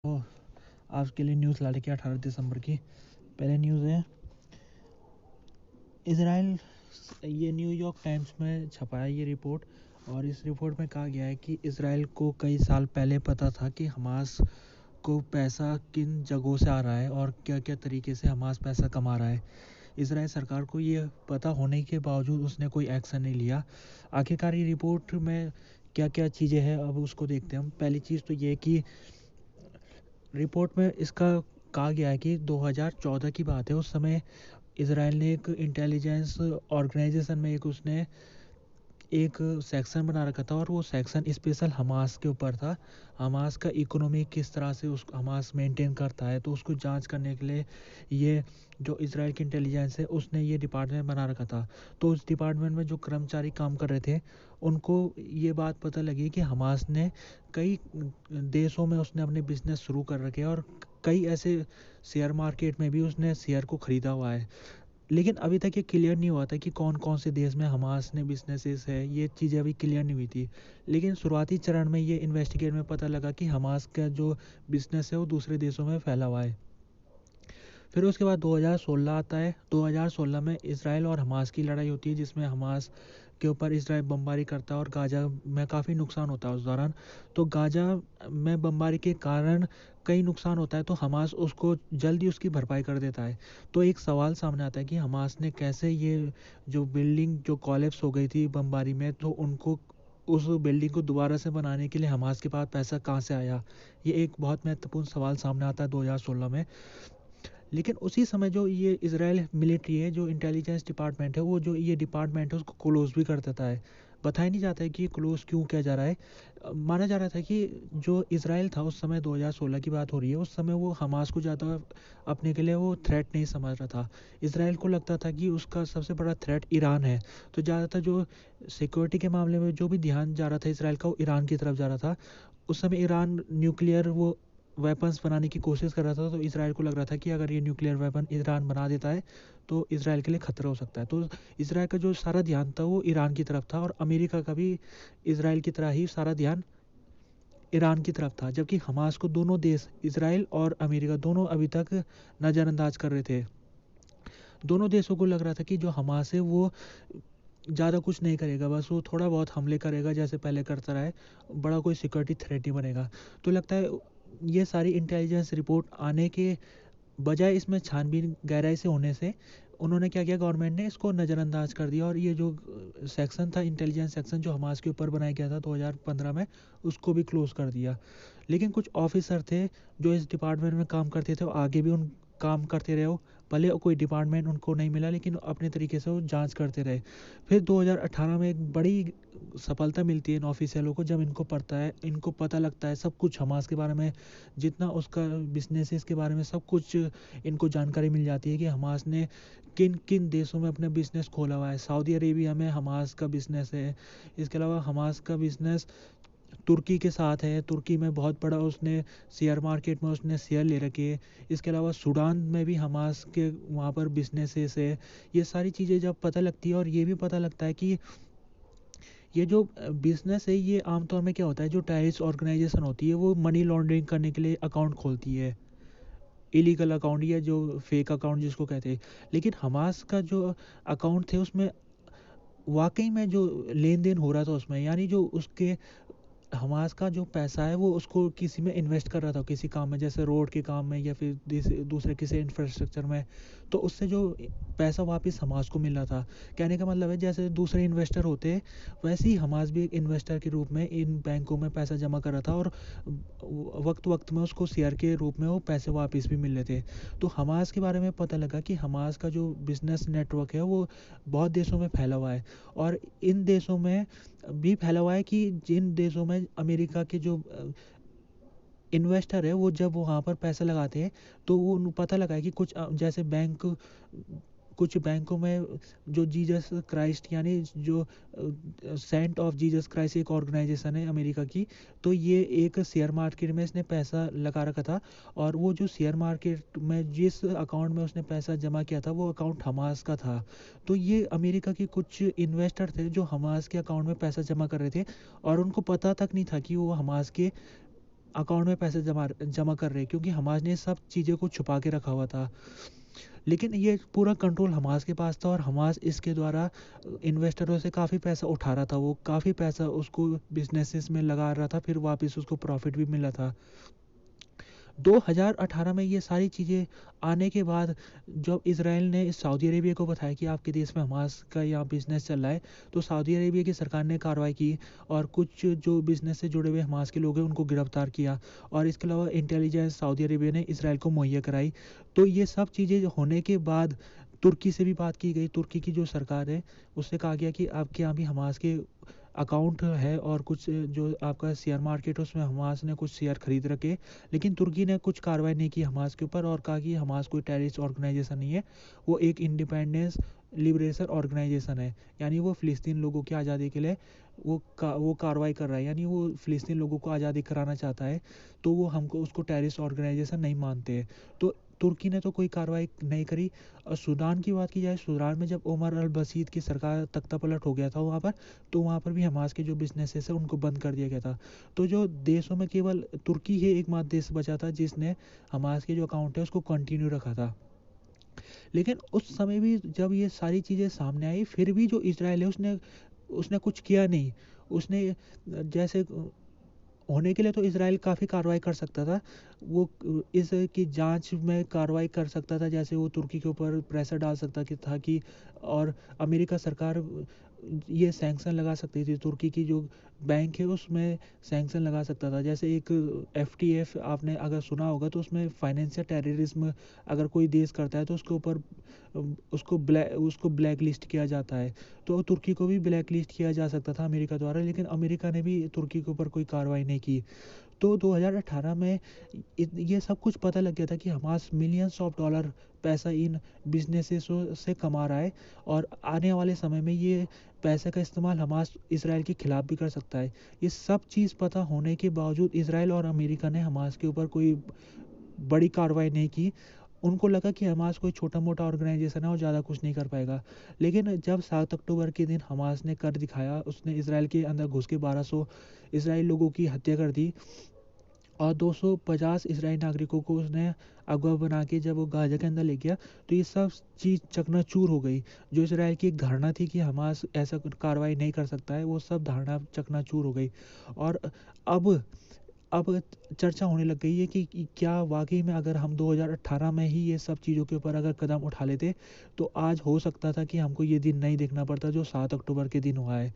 तो आज के लिए न्यूज़ ला लेके 18 दिसंबर की पहले न्यूज़ है इसराइल। ये न्यूयॉर्क टाइम्स में छपा है ये रिपोर्ट। और इस रिपोर्ट में कहा गया है कि इसराइल को कई साल पहले पता था कि हमास को पैसा किन जगहों से आ रहा है और क्या क्या तरीके से हमास पैसा कमा रहा है। इसराइल सरकार को ये पता होने के बावजूद उसने कोई एक्शन नहीं लिया। आखिरकार ये रिपोर्ट में क्या क्या चीज़ें हैं अब उसको देखते हैं हम। पहली चीज़ तो ये कि रिपोर्ट में इसका कहा गया है कि 2014 की बात है। उस समय इसराइल ने एक इंटेलिजेंस ऑर्गेनाइजेशन में उसने एक सेक्शन बना रखा था और वो सेक्शन स्पेशल हमास के ऊपर था। हमास का इकोनॉमी किस तरह से उस हमास मेंटेन करता है, तो उसको जांच करने के लिए ये जो इसराइल की इंटेलिजेंस है उसने ये डिपार्टमेंट बना रखा था। तो उस डिपार्टमेंट में जो कर्मचारी काम कर रहे थे उनको ये बात पता लगी कि हमास ने कई देशों में उसने अपने बिजनेस शुरू कर रखे हैं और कई ऐसे शेयर मार्केट में भी उसने शेयर को ख़रीदा हुआ है। लेकिन अभी तक ये क्लियर नहीं हुआ था कि कौन कौन से देश में हमास ने बिजनेसेस है, ये चीज़ें अभी क्लियर नहीं हुई थी। लेकिन शुरुआती चरण में ये इन्वेस्टिगेट में पता लगा कि हमास का जो बिजनेस है वो दूसरे देशों में फैला हुआ है। फिर उसके बाद 2016 आता है। 2016 में इसराइल और हमास की लड़ाई होती है जिसमें हमास के ऊपर इसराइल बमबारी करता है और गाज़ा में काफ़ी नुकसान होता है उस दौरान। तो गाज़ा में बमबारी के कारण कई नुकसान होता है तो हमास उसको जल्दी उसकी भरपाई कर देता है। तो एक सवाल सामने आता है कि हमास ने कैसे ये जो बिल्डिंग जो कोलैप्स हो गई थी बमबारी में, तो उनको उस बिल्डिंग को दोबारा से बनाने के लिए हमास के पास पैसा कहाँ से आया। ये एक बहुत महत्वपूर्ण सवाल सामने आता है 2016 में। लेकिन उसी समय जो ये इज़राइल मिलिट्री है, जो इंटेलिजेंस डिपार्टमेंट है, वो जो ये डिपार्टमेंट है उसको क्लोज़ भी कर देता है। बताया नहीं जाता है कि ये क्लोज़ क्यों किया जा रहा है। माना जा रहा था कि जो इज़राइल था उस समय 2016 की बात हो रही है, उस समय वो हमास को ज़्यादा अपने के लिए वो थ्रेट नहीं समझ रहा था। इज़राइल को लगता था कि उसका सबसे बड़ा थ्रेट ईरान है। तो ज़्यादातर जो सिक्योरिटी के मामले में जो भी ध्यान जा रहा था इज़राइल का, वो ईरान की तरफ जा रहा था। उस समय ईरान न्यूक्लियर वो वेपन्स बनाने की कोशिश कर रहा था। तो इज़राइल को लग रहा था कि अगर ये न्यूक्लियर वेपन ईरान बना देता है तो इज़राइल के लिए ख़तरा हो सकता है। तो इज़राइल का जो सारा ध्यान था वो ईरान की तरफ था और अमेरिका का भी इज़राइल की तरह ही सारा ध्यान ईरान की तरफ था। जबकि हमास को दोनों देश इज़राइल और अमेरिका दोनों अभी तक नज़रअंदाज कर रहे थे। दोनों देशों को लग रहा था कि जो हमास है वो ज़्यादा कुछ नहीं करेगा, बस वो थोड़ा बहुत हमले करेगा जैसे पहले करता रहा है, बड़ा कोई सिक्योरिटी थ्रेट नहीं बनेगा। तो लगता है ये सारी इंटेलिजेंस रिपोर्ट आने के बजाय इसमें छानबीन गहराई से होने से उन्होंने क्या किया, गवर्नमेंट ने इसको नज़रअंदाज कर दिया और ये जो सेक्शन था इंटेलिजेंस सेक्शन जो हमास के ऊपर बनाया गया था 2015 में, उसको भी क्लोज़ कर दिया। लेकिन कुछ ऑफिसर थे जो इस डिपार्टमेंट में काम करते थे, वो आगे भी उन काम करते रहे। हो भले कोई डिपार्टमेंट उनको नहीं मिला लेकिन अपने तरीके से वो जांच करते रहे। फिर 2018 में एक बड़ी सफलता मिलती है इन ऑफिसरों को, जब इनको पता लगता है सब कुछ हमास के बारे में, जितना उसका बिजनेस के बारे में सब कुछ इनको जानकारी मिल जाती है कि हमास ने किन किन देशों में अपना बिजनेस खोला हुआ है। सऊदी अरेबिया में हमास का बिजनेस है। इसके अलावा हमास का बिजनेस तुर्की के साथ है। तुर्की में बहुत बड़ा उसने शेयर मार्केट में उसने शेयर ले रखे है। इसके अलावा सूडान में भी हमास के वहाँ पर बिजनेसेस है। ये सारी चीज़ें जब पता लगती है और ये भी पता लगता है कि ये जो बिजनेस है ये आमतौर में क्या होता है, जो टेररिस्ट ऑर्गेनाइजेशन होती है वो मनी लॉन्ड्रिंग करने के लिए अकाउंट खोलती है, इलीगल अकाउंट या जो फेक अकाउंट जिसको कहते हैं। लेकिन हमास का जो अकाउंट थे उसमें वाकई में जो लेन देन हो रहा था उसमें, यानी जो उसके हमास का जो पैसा है वो उसको किसी में इन्वेस्ट कर रहा था, किसी काम में जैसे रोड के काम में या फिर दूसरे किसी इंफ्रास्ट्रक्चर में। तो उससे जो पैसा वापस हमास को मिल रहा था। कहने का मतलब है जैसे दूसरे इन्वेस्टर होते वैसे ही हमास भी एक इन्वेस्टर के रूप में इन बैंकों में पैसा जमा कर रहा था और वक्त वक्त में उसको शेयर के रूप में वो पैसे वापस भी मिल रहे थे। तो हमास के बारे में पता लगा कि हमास का जो बिजनेस नेटवर्क है वो बहुत देशों में फैला हुआ है। और इन देशों में भी फैला हुआ है कि जिन देशों में अमेरिका के जो इन्वेस्टर है वो जब वहाँ पर पैसा लगाते हैं तो वो पता लगा है कि कुछ जैसे कुछ बैंकों में जो जीसस क्राइस्ट यानी जो सेंट ऑफ जीसस क्राइस्ट एक ऑर्गेनाइजेशन है अमेरिका की, तो ये एक शेयर मार्केट में इसने पैसा लगा रखा था। और वो जो शेयर मार्केट में जिस अकाउंट में उसने पैसा जमा किया था वो अकाउंट हमास का था। तो ये अमेरिका के कुछ इन्वेस्टर थे जो हमास के अकाउंट में पैसा जमा कर रहे थे और उनको पता तक नहीं था कि वो हमास के अकाउंट में पैसे जमा जमा कर रहे हैं, क्योंकि हमास ने सब चीज़ें को छुपा के रखा हुआ था। लेकिन ये पूरा कंट्रोल हमास के पास था, और हमास इसके द्वारा इन्वेस्टरों से काफ़ी पैसा उठा रहा था, वो काफ़ी पैसा उसको बिजनेसेस में लगा रहा था, फिर वापस उसको प्रॉफिट भी मिला था। 2018 में ये सारी चीज़ें आने के बाद जब इसराइल ने सऊदी अरेबिया को बताया कि आपके देश में हमास का यहाँ बिज़नेस चल रहा है, तो सऊदी अरेबिया की सरकार ने कार्रवाई की और कुछ जो बिज़नेस से जुड़े हुए हमास के लोग हैं उनको गिरफ्तार किया, और इसके अलावा इंटेलिजेंस सऊदी अरेबिया ने इसराइल को मुहैया कराई। तो ये सब चीज़ें होने के बाद तुर्की से भी बात की गई। तुर्की की जो सरकार है उससे कहा गया कि आपके यहाँ भी हमास के अकाउंट है, और कुछ जो आपका शेयर मार्केट है उसमें हमास ने कुछ शेयर खरीद रखे। लेकिन तुर्की ने कुछ कार्रवाई नहीं की हमास के ऊपर, और कहा कि हमास कोई टेररिस्ट ऑर्गेनाइजेशन नहीं है, वो एक इंडिपेंडेंस लिबरेशन ऑर्गेनाइजेशन है, यानी वो फ़िलिस्तीन लोगों की आज़ादी के लिए वो कार्रवाई कर रहा है, यानी वो फ़िलिस्तीन लोगों को आज़ादी कराना चाहता है। तो वो हमको उसको टेररिस्ट ऑर्गेनाइजेशन नहीं मानते हैं। तो तुर्की ने तो कोई कार्रवाई नहीं करी। और सूडान की बात की जाए, सूडान में जब उमर अल बशीर की सरकार तख्ता पलट हो गया था वहाँ पर, तो वहाँ पर भी हमास के जो बिजनेसेस है उनको बंद कर दिया गया था। तो जो देशों में केवल तुर्की ही एकमात्र देश बचा था जिसने हमास के जो अकाउंट है उसको कंटिन्यू रखा था। लेकिन उस समय भी जब ये सारी चीज़ें सामने आई, फिर भी जो इसराइल है उसने उसने कुछ किया नहीं। उसने जैसे होने के लिए तो इसराइल काफ़ी कार्रवाई कर सकता था, वो इस की जांच में कार्रवाई कर सकता था, जैसे वो तुर्की के ऊपर प्रेशर डाल सकता कि था कि, और अमेरिका सरकार ये सैंक्शन लगा सकती थी, तुर्की की जो बैंक है उसमें सैंक्शन लगा सकता था। जैसे एक एफटीएफ आपने अगर सुना होगा, तो उसमें फाइनेंशियल टेररिज्म अगर कोई देश करता है तो उसके ऊपर उसको ब्लैक लिस्ट किया जाता है। तो तुर्की को भी ब्लैक लिस्ट किया जा सकता था अमेरिका द्वारा, लेकिन अमेरिका ने भी तुर्की के ऊपर कोई कार्रवाई नहीं की। तो 2018 में ये सब कुछ पता लग गया था कि हमास मिलियंस ऑफ डॉलर पैसा इन बिजनेसेस से कमा रहा है, और आने वाले समय में ये पैसे का इस्तेमाल हमास इसराइल के खिलाफ भी कर सकता है। ये सब चीज़ पता होने के बावजूद इसराइल और अमेरिका ने हमास के ऊपर कोई बड़ी कार्रवाई नहीं की। उनको लगा कि हमास कोई छोटा मोटा ऑर्गेनाइजेशन है और ज़्यादा कुछ नहीं कर पाएगा। लेकिन जब 7 अक्टूबर के दिन हमास ने कर दिखाया, उसने इसराइल के अंदर घुस के 1200 इसराइल लोगों की हत्या कर दी, और 250 इसराइली नागरिकों को उसने अगवा बना के जब वो गाजा के अंदर ले गया, तो ये सब चीज़ चकनाचूर हो गई। जो इसराइल की एक धारणा थी कि हमास ऐसा कार्रवाई नहीं कर सकता है, वो सब धारणा चकनाचूर हो गई। और अब अब चर्चा होने लग गई है कि क्या वाकई में अगर हम 2018 में ही ये सब चीज़ों के ऊपर अगर कदम उठा लेते, तो आज हो सकता था कि हमको ये दिन नहीं देखना पड़ता जो 7 अक्टूबर के दिन हुआ है।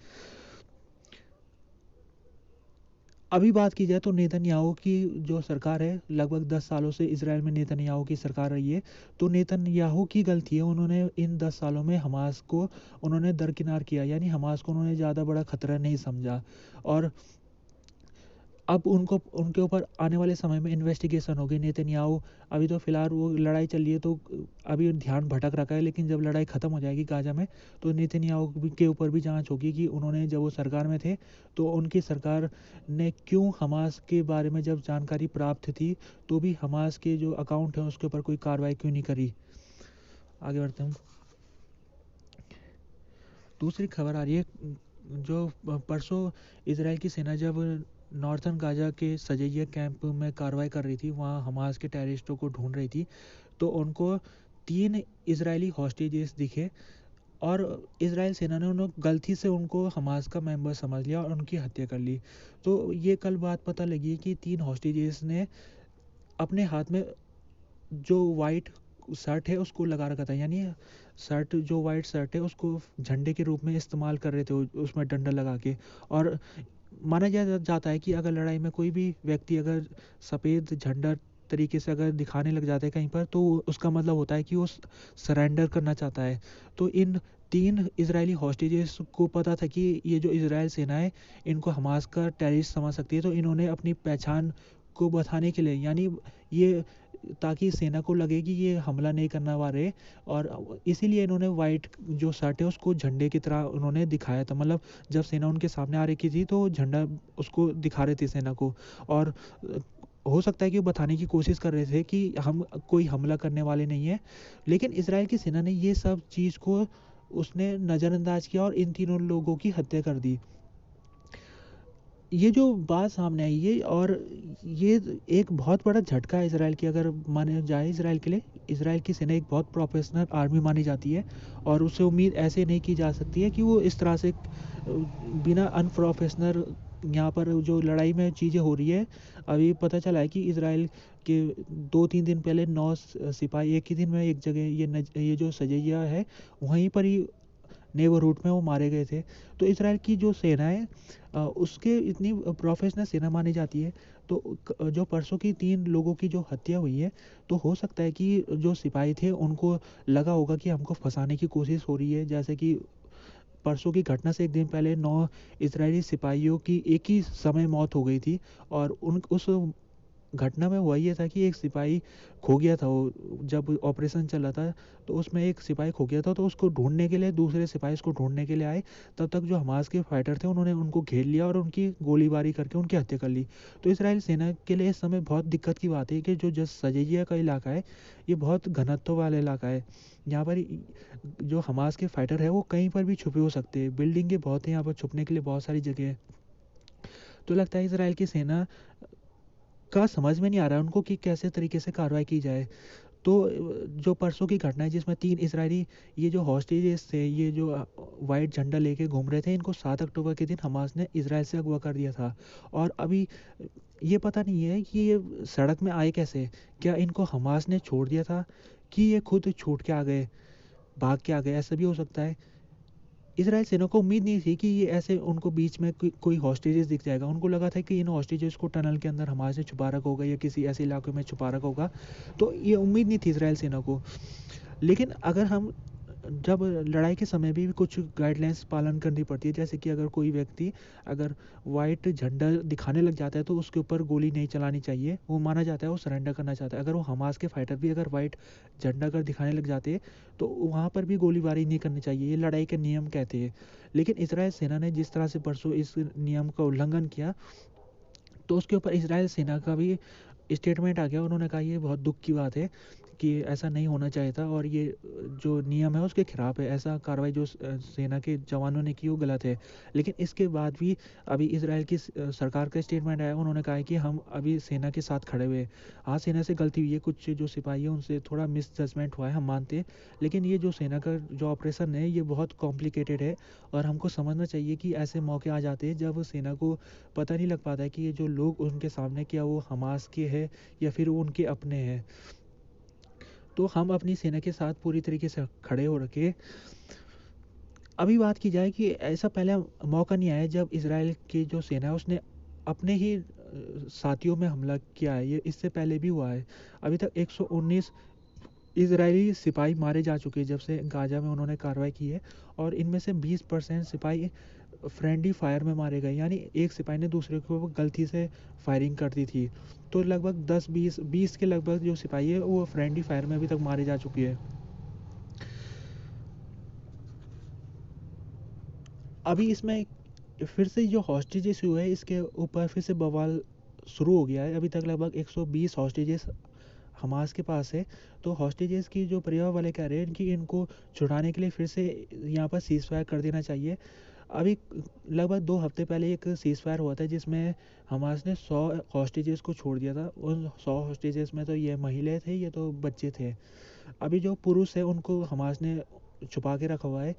अभी बात की जाए तो नेतन्याहू की जो सरकार है, लगभग 10 सालों से इसराइल में नेतन्याहू की सरकार रही है। तो नेतन्याहू की गलती है, उन्होंने इन 10 सालों में हमास को उन्होंने दरकिनार किया, यानी हमास को उन्होंने ज़्यादा बड़ा खतरा नहीं समझा। और अब उनको उनके ऊपर आने वाले समय में इन्वेस्टिगेशन होगी। नेतन्याहू अभी तो फ़िलहाल वो लड़ाई चल रही है, तो अभी ध्यान भटक रखा है, लेकिन जब लड़ाई ख़त्म हो जाएगी गाज़ा में, तो नेतन्याहू के ऊपर भी जांच होगी कि उन्होंने जब वो सरकार में थे तो उनकी सरकार ने क्यों हमास के बारे में जब जानकारी प्राप्त थी तो भी हमास के जो अकाउंट हैं उसके ऊपर कोई कार्रवाई क्यों नहीं करी। आगे बढ़ते हैं। दूसरी खबर आ रही है, जो परसों इसराइल की सेना जब नॉर्थन गाजा के सजैया कैंप में कार्रवाई कर रही थी, वहाँ हमास के टेररिस्टों को ढूंढ रही थी, तो उनको 3 इजरायली हॉस्टेजेस दिखे, और इसराइल सेना ने उन्हें गलती से उनको हमास का मेंबर समझ लिया और उनकी हत्या कर ली। तो ये कल बात पता लगी कि 3 हॉस्टेजेस ने अपने हाथ में जो वाइट शर्ट है उसको लगा रखा था, यानी शर्ट जो वाइट शर्ट है उसको झंडे के रूप में इस्तेमाल कर रहे थे, उसमें डंडा लगा के। और माना जाता है कि अगर लड़ाई में कोई भी व्यक्ति अगर सफ़ेद झंडा तरीके से अगर दिखाने लग जाता है कहीं पर, तो उसका मतलब होता है कि वो सरेंडर करना चाहता है। तो इन 3 इजरायली हॉस्टेजेस को पता था कि ये जो इसराइल सेना है इनको हमास का टेररिस्ट समझ सकती है, तो इन्होंने अपनी पहचान को बताने के लिए, यानी ये ताकि सेना को लगे कि ये हमला नहीं करने वाले, और इसीलिए इन्होंने वाइट जो शर्ट है उसको झंडे की तरह उन्होंने दिखाया था। मतलब जब सेना उनके सामने आ रही थी तो झंडा उसको दिखा रहे थे सेना को, और हो सकता है कि वो बताने की कोशिश कर रहे थे कि हम कोई हमला करने वाले नहीं है। लेकिन इसराइल की सेना ने ये सब चीज़ को उसने नज़रअंदाज किया और इन तीनों लोगों की हत्या कर दी। ये जो बात सामने आई है, और ये एक बहुत बड़ा झटका है इसराइल की, अगर माने जाए इसराइल के लिए। इसराइल की सेना एक बहुत प्रोफेशनल आर्मी मानी जाती है, और उससे उम्मीद ऐसे नहीं की जा सकती है कि वो इस तरह से बिना अनप्रोफेशनल यहाँ पर जो लड़ाई में चीज़ें हो रही है। अभी पता चला है कि इसराइल के 2-3 दिन पहले 9 सिपाही एक ही दिन में एक जगह, ये जो सजैया है वहीं पर ही नेबरहुड में वो मारे गए थे। तो इसराइल की जो सेना है उसके इतनी प्रोफेशनल सेना मानी जाती है। तो जो परसों की 3 लोगों की जो हत्या हुई है, तो हो सकता है कि जो सिपाही थे उनको लगा होगा कि हमको फंसाने की कोशिश हो रही है। जैसे कि परसों की घटना से एक दिन पहले 9 इजरायली सिपाहियों की एक ही समय मौत हो गई थी, और उन उस घटना में हुआ ये था कि एक सिपाही खो गया था। वो जब ऑपरेशन चल रहा था, तो उसमें एक सिपाही खो गया था, तो उसको ढूंढने के लिए दूसरे सिपाही उसको ढूंढने के लिए आए। तब तक जो हमास के फाइटर थे उन्होंने उनको घेर लिया और उनकी गोलीबारी करके उनकी हत्या कर ली। तो इसराइल सेना के लिए इस समय बहुत दिक्कत की बात है कि जो जस सजेजिया का इलाका है, ये बहुत घनत्व वाला इलाका है। यहाँ पर जो हमास के फाइटर है वो कहीं पर भी छुपे हो सकते हैं, बिल्डिंग के बहुत है यहाँ पर छुपने के लिए बहुत सारी जगह है। तो लगता है इसराइल की सेना का समझ में नहीं आ रहा है उनको कि कैसे तरीके से कार्रवाई की जाए। तो जो परसों की घटना है जिसमें 3 इजरायली ये जो हॉस्टेजेस थे, ये जो वाइट झंडा लेके घूम रहे थे, इनको 7 अक्टूबर के दिन हमास ने इसराइल से अगवा कर दिया था। और अभी ये पता नहीं है कि ये सड़क में आए कैसे। क्या इनको हमास ने छोड़ दिया था, कि ये खुद छूट के आ गए, भाग के आ गए? ऐसा भी हो सकता है। इजराइल सेना को उम्मीद नहीं थी कि ये ऐसे उनको बीच में कोई हॉस्टेजेस दिख जाएगा। उनको लगा था कि इन हॉस्टेजेस को टनल के अंदर हमारे से छुपा रखा होगा या किसी ऐसे इलाके में छुपा रखा होगा। तो ये उम्मीद नहीं थी इजराइल सेना को। लेकिन अगर हम जब लड़ाई के समय भी कुछ गाइडलाइंस पालन करनी पड़ती है, जैसे कि अगर कोई व्यक्ति अगर वाइट झंडा दिखाने लग जाता है तो उसके ऊपर गोली नहीं चलानी चाहिए। वो माना जाता है वो सरेंडर करना चाहता है। अगर वो हमास के फाइटर भी अगर वाइट झंडा अगर दिखाने लग जाते हैं तो वहाँ पर भी गोलीबारी नहीं करनी चाहिए, ये लड़ाई के नियम कहते हैं। लेकिन इसराइल सेना ने जिस तरह से परसों इस नियम का उल्लंघन किया, तो उसके ऊपर इसराइल सेना का भी स्टेटमेंट आ गया। उन्होंने कहा ये बहुत दुख की बात है कि ऐसा नहीं होना चाहिए था, और ये जो नियम है उसके खिलाफ है। ऐसा कार्रवाई जो सेना के जवानों ने की वो गलत है। लेकिन इसके बाद भी अभी इसराइल की सरकार का स्टेटमेंट आया। उन्होंने कहा है कि हम अभी सेना के साथ खड़े हुए। हाँ, सेना से गलती हुई है, कुछ जो सिपाही है उनसे थोड़ा मिस जजमेंट हुआ है, हम मानते हैं। लेकिन ये जो सेना का जो ऑपरेशन है ये बहुत कॉम्प्लिकेटेड है, और हमको समझना चाहिए कि ऐसे मौके आ जाते हैं जब सेना को पता नहीं लग पाता है कि ये जो लोग उनके सामने क्या वो हमास के हैं या फिर वो उनके अपने हैं। तो हम अपनी सेना के साथ पूरी तरीके से खड़े हो रखे। अभी बात की जाए कि ऐसा पहले मौका नहीं आया जब इसराइल की जो सेना है उसने अपने ही साथियों में हमला किया है। ये इससे पहले भी हुआ है। अभी तक 119 इजरायली सिपाही मारे जा चुके हैं जब से गाजा में उन्होंने कार्रवाई की है, और इनमें से 20% सिपाही फ्रेंडली फायर में मारे गए, यानी एक सिपाही ने दूसरे को गलती से फायरिंग कर दी थी। तो लगभग 10-20 के लगभग जो सिपाही है वो फ्रेंडली फायर में अभी तक मारे जा चुके हैं। अभी इसमें फिर से जो हॉस्टेजेस हुए हैं इसके ऊपर फिर से बवाल शुरू हो गया है। अभी तक लगभग 120 हॉस्टेजेस हमास के पास है। तो हॉस्टेजेस की जो परिवार वाले कह रहे हैं कि इनको छुड़ाने के लिए फिर से यहाँ पर सीज फायर कर देना चाहिए। अभी लगभग 2 हफ्ते पहले एक सीज फायर हुआ था जिसमें हमास ने 100 हॉस्टेजेस को छोड़ दिया था। उन 100 हॉस्टेजेस में तो ये महिलाएं थे, ये तो बच्चे थे। अभी जो पुरुष है उनको हमास ने छुपा के रखा हुआ है।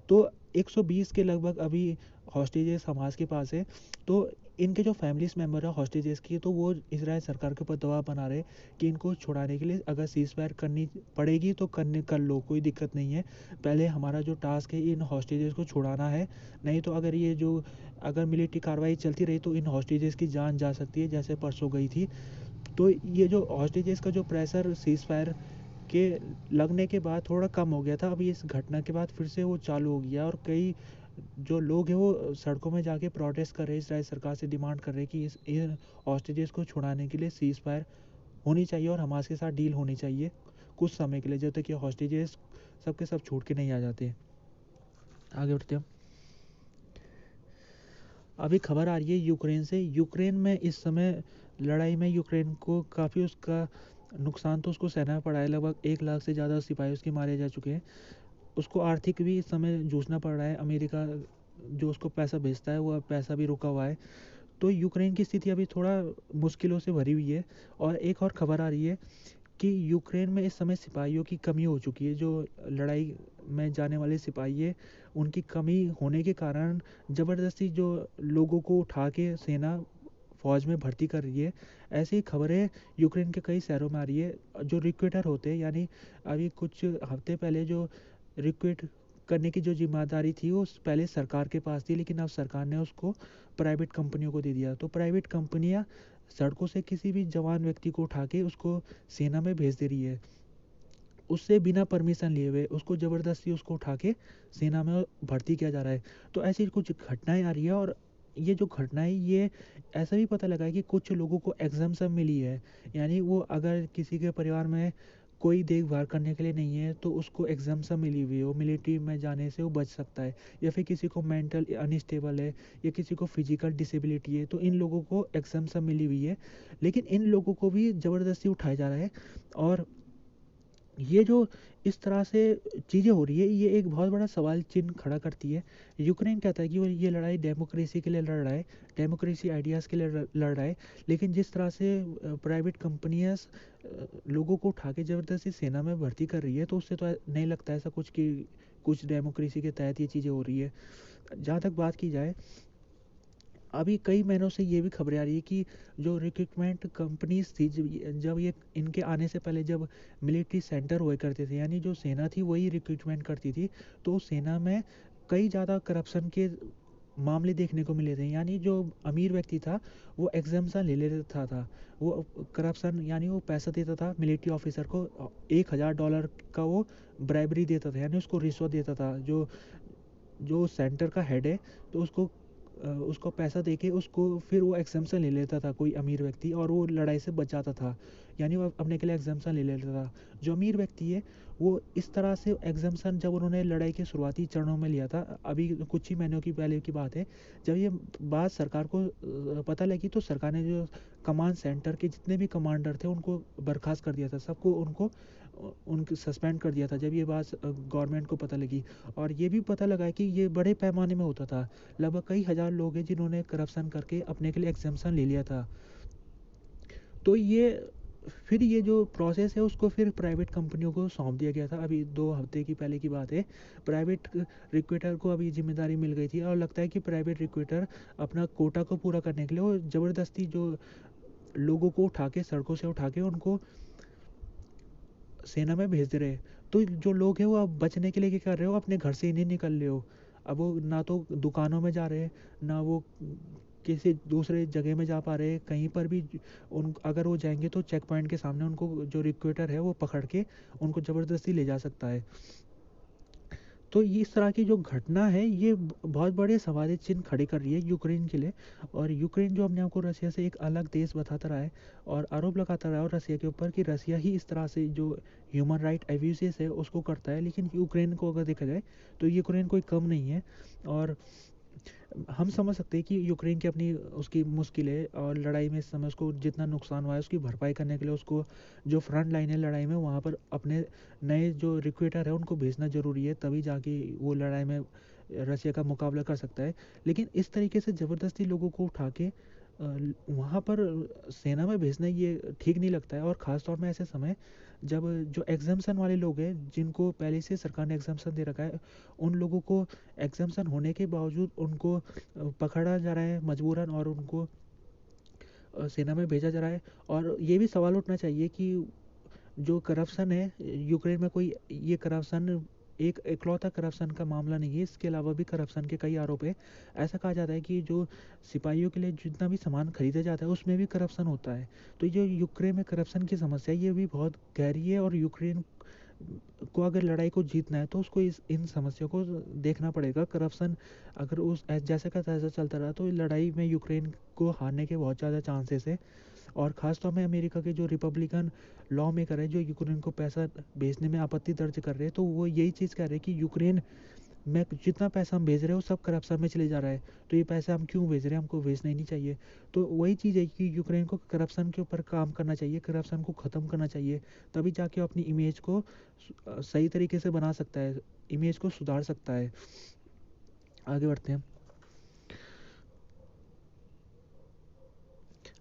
तो 120 के लगभग अभी हॉस्टेजेस हमास के पास है। तो इनके जो फैमिलीज मेम्बर है हॉस्टेजेस की, तो वो इसराइल सरकार के ऊपर दबाव बना रहे कि इनको छुड़ाने के लिए अगर सीज फायर करनी पड़ेगी तो कर लो, कोई दिक्कत नहीं है। पहले हमारा जो टास्क है इन हॉस्टेजेस को छुड़ाना है, नहीं तो अगर ये जो अगर मिलिट्री कार्रवाई चलती रही तो इन हॉस्टेजेस की जान जा सकती है, जैसे परसों गई थी। तो ये जो हॉस्टेजेस का जो प्रेशर सीज फायर के लगने के बाद थोड़ा कम हो गया था, अभी इस घटना के बाद फिर से वो चालू हो गया, और कई जो लोग हैं वो सड़कों में जाके प्रोटेस्ट कर रहे हैं, इसराइल सरकार से डिमांड कर रहे हैं कि इन हॉस्टेजेस को छुड़ाने के लिए सीज फायर होनी चाहिए और हमास के साथ डील होनी चाहिए कुछ समय के लिए, जब तक ये हॉस्टेजेस सबके सब छूट के नहीं आ जाते। आगे बढ़ते हैं। अभी खबर आ रही है यूक्रेन से। यूक्रेन में इस समय लड़ाई में यूक्रेन को काफ़ी उसका नुकसान तो उसको सहना पड़ा है। लगभग 1 लाख से ज़्यादा सिपाही उसके मारे जा चुके हैं। उसको आर्थिक भी इस समय जूझना पड़ रहा है। अमेरिका जो उसको पैसा भेजता है वो पैसा भी रुका हुआ है। तो यूक्रेन की स्थिति अभी थोड़ा मुश्किलों से भरी हुई है। और एक और खबर आ रही है कि यूक्रेन में इस समय सिपाहियों की कमी हो चुकी है। जो लड़ाई में जाने वाले सिपाही है, उनकी कमी होने के कारण ज़बरदस्ती जो लोगों को उठा के सेना फ़ौज में भर्ती कर रही है। ऐसी खबरें यूक्रेन के कई शहरों में आ रही है। जो रिक्रूटर होते हैं, यानी अभी कुछ हफ्ते पहले जो रिक्रूट करने की जो जिम्मेदारी थी वो पहले सरकार के पास थी, लेकिन अब सरकार ने उसको प्राइवेट कंपनियों को दे दिया। तो प्राइवेट कंपनियां सड़कों से किसी भी जवान व्यक्ति को उठा के उसको सेना में भेज दे रही है, उससे बिना परमिशन लिए हुए उसको ज़बरदस्ती उसको उठा के सेना में भर्ती किया जा रहा है। तो ऐसी कुछ घटनाएं आ रही है। और ये जो घटनाएं, ये ऐसा भी पता लगा है कि कुछ लोगों को एग्जाम्शन मिली है, यानी वो अगर किसी के परिवार में कोई देखभाल करने के लिए नहीं है तो उसको एग्जाम्शन मिली हुई है, वो मिलिट्री में जाने से वो बच सकता है। या फिर किसी को मेंटल अनस्टेबल है या किसी को फिजिकल डिसेबिलिटी है, तो इन लोगों को एग्जाम्शन मिली हुई है, लेकिन इन लोगों को भी ज़बरदस्ती उठाया जा रहा है। और ये जो इस तरह से चीज़ें हो रही है, ये एक बहुत बड़ा सवाल चिन्ह खड़ा करती है। यूक्रेन कहता है कि वो ये लड़ाई डेमोक्रेसी के लिए लड़ रहा है, डेमोक्रेसी आइडियाज़ के लिए लड़ रहा है, लेकिन जिस तरह से प्राइवेट कंपनियां लोगों को उठा के ज़बरदस्ती सेना में भर्ती कर रही है, तो उससे तो नहीं लगता ऐसा कुछ कि कुछ डेमोक्रेसी के तहत ये चीज़ें हो रही है। जहाँ तक बात की जाए, अभी कई महीनों से ये भी खबरें आ रही है कि जो रिक्रूटमेंट कंपनीज थी, जब ये इनके आने से पहले जब मिलिट्री सेंटर हुआ करते थे, यानी जो सेना थी वही रिक्रूटमेंट करती थी, तो सेना में कई ज़्यादा करप्शन के मामले देखने को मिले थे। यानी जो अमीर व्यक्ति था वो एग्जाम्शन ले लेता था, वो करप्शन यानी वो पैसा देता था मिलिट्री ऑफिसर को, $1000 का वो ब्राइबरी देता था, यानी उसको रिश्वत देता था। जो जो सेंटर का हेड है, तो उसको पैसा देके उसको फिर वो एग्जाम्शन ले लेता था कोई अमीर व्यक्ति, और वो लड़ाई से बच जाता था, यानी वो अपने के लिए एग्जाम्शन ले लेता था। जो अमीर व्यक्ति है वो इस तरह से एग्जाम्शन जब उन्होंने लड़ाई के शुरुआती चरणों में लिया था, अभी कुछ ही महीनों की पहले की बात है, जब ये बात सरकार को पता लगी, तो सरकार ने जो कमांड सेंटर के जितने भी कमांडर थे उनको बर्खास्त कर दिया था, सबको उनको उनके सस्पेंड कर दिया था जब ये बात गवर्नमेंट को पता लगी। और ये भी पता लगा कि ये बड़े पैमाने में होता था, लगभग कई हज़ार लोग हैं जिन्होंने करप्शन करके अपने के लिए एग्जाम्शन ले लिया था। तो ये फिर ये जो प्रोसेस है उसको फिर प्राइवेट कंपनियों को सौंप दिया गया था। अभी 2 हफ्ते की पहले की बात है, प्राइवेट रिक्रूटर को अभी जिम्मेदारी मिल गई थी, और लगता है कि प्राइवेट रिक्रूटर अपना कोटा को पूरा करने के लिए वो ज़बरदस्ती जो लोगों को उठा के सड़कों से उठा के उनको सेना में भेज दे रहे हैं। तो जो लोग हैं वो अब बचने के लिए क्या कर रहे हो, अपने घर से ही नहीं निकल रहे हो। अब वो ना तो दुकानों में जा रहे हैं, ना वो किसी दूसरे जगह में जा पा रहे हैं, कहीं पर भी उन अगर वो जाएंगे तो चेक पॉइंट के सामने उनको जो रिक्रूटर है वो पकड़ के उनको ज़बरदस्ती ले जा सकता है। तो ये इस तरह की जो घटना है ये बहुत बड़े सवाल चिन्ह खड़े कर रही है यूक्रेन के लिए। और यूक्रेन जो अपने आप को रसिया से एक अलग देश बताता रहा है और आरोप लगाता रहा है और रसिया के ऊपर कि रसिया ही इस तरह से जो ह्यूमन राइट एब्यूजेस है उसको करता है, लेकिन यूक्रेन को अगर देखा जाए तो यूक्रेन कोई कम नहीं है। और हम समझ सकते हैं कि यूक्रेन की अपनी उसकी मुश्किलें और लड़ाई में इस समय उसको जितना नुकसान हुआ है उसकी भरपाई करने के लिए उसको जो फ्रंट लाइन है लड़ाई में वहाँ पर अपने नए जो रिक्रूटर है उनको भेजना ज़रूरी है, तभी जाके वो लड़ाई में रसिया का मुकाबला कर सकता है। लेकिन इस तरीके से ज़बरदस्ती लोगों को उठा के वहाँ पर सेना में भेजना ये ठीक नहीं लगता है। और ख़ास तौर में ऐसे समय जब जो एग्जाम्शन वाले लोग हैं जिनको पहले से सरकार ने एग्जाम्शन दे रखा है, उन लोगों को एग्जाम्शन होने के बावजूद उनको पकड़ा जा रहा है मजबूरन और उनको सेना में भेजा जा रहा है। और ये भी सवाल उठना चाहिए कि जो करप्शन है यूक्रेन में, कोई ये करप्शन एक इकलौता करप्शन का मामला नहीं है, इसके अलावा भी करप्शन के कई आरोप है। ऐसा कहा जाता है कि जो सिपाहियों के लिए जितना भी सामान खरीदा जाता है उसमें भी करप्शन होता है। तो जो यूक्रेन में करप्शन की समस्या है ये भी बहुत गहरी है, और यूक्रेन को अगर लड़ाई को जीतना है तो उसको इस इन समस्या को देखना पड़ेगा। करप्शन अगर उस जैसे का तैसा चलता रहा तो लड़ाई में यूक्रेन को हारने के बहुत ज़्यादा चांसेस है। और ख़ासतौर में अमेरिका के जो रिपब्लिकन लॉ मेकर है जो यूक्रेन को पैसा भेजने में आपत्ति दर्ज कर रहे हैं, तो वो यही चीज़ कह रहे हैं कि यूक्रेन में जितना पैसा हम भेज रहे हैं वो सब करप्शन में चले जा रहा है, तो ये पैसा हम क्यों भेज रहे हैं, हमको भेजना ही नहीं चाहिए। तो वही चीज़ है कि यूक्रेन को करप्शन के ऊपर काम करना चाहिए, करप्शन को ख़त्म करना चाहिए, तभी जाके वो अपनी इमेज को सही तरीके से बना सकता है, इमेज को सुधार सकता है। आगे बढ़ते हैं।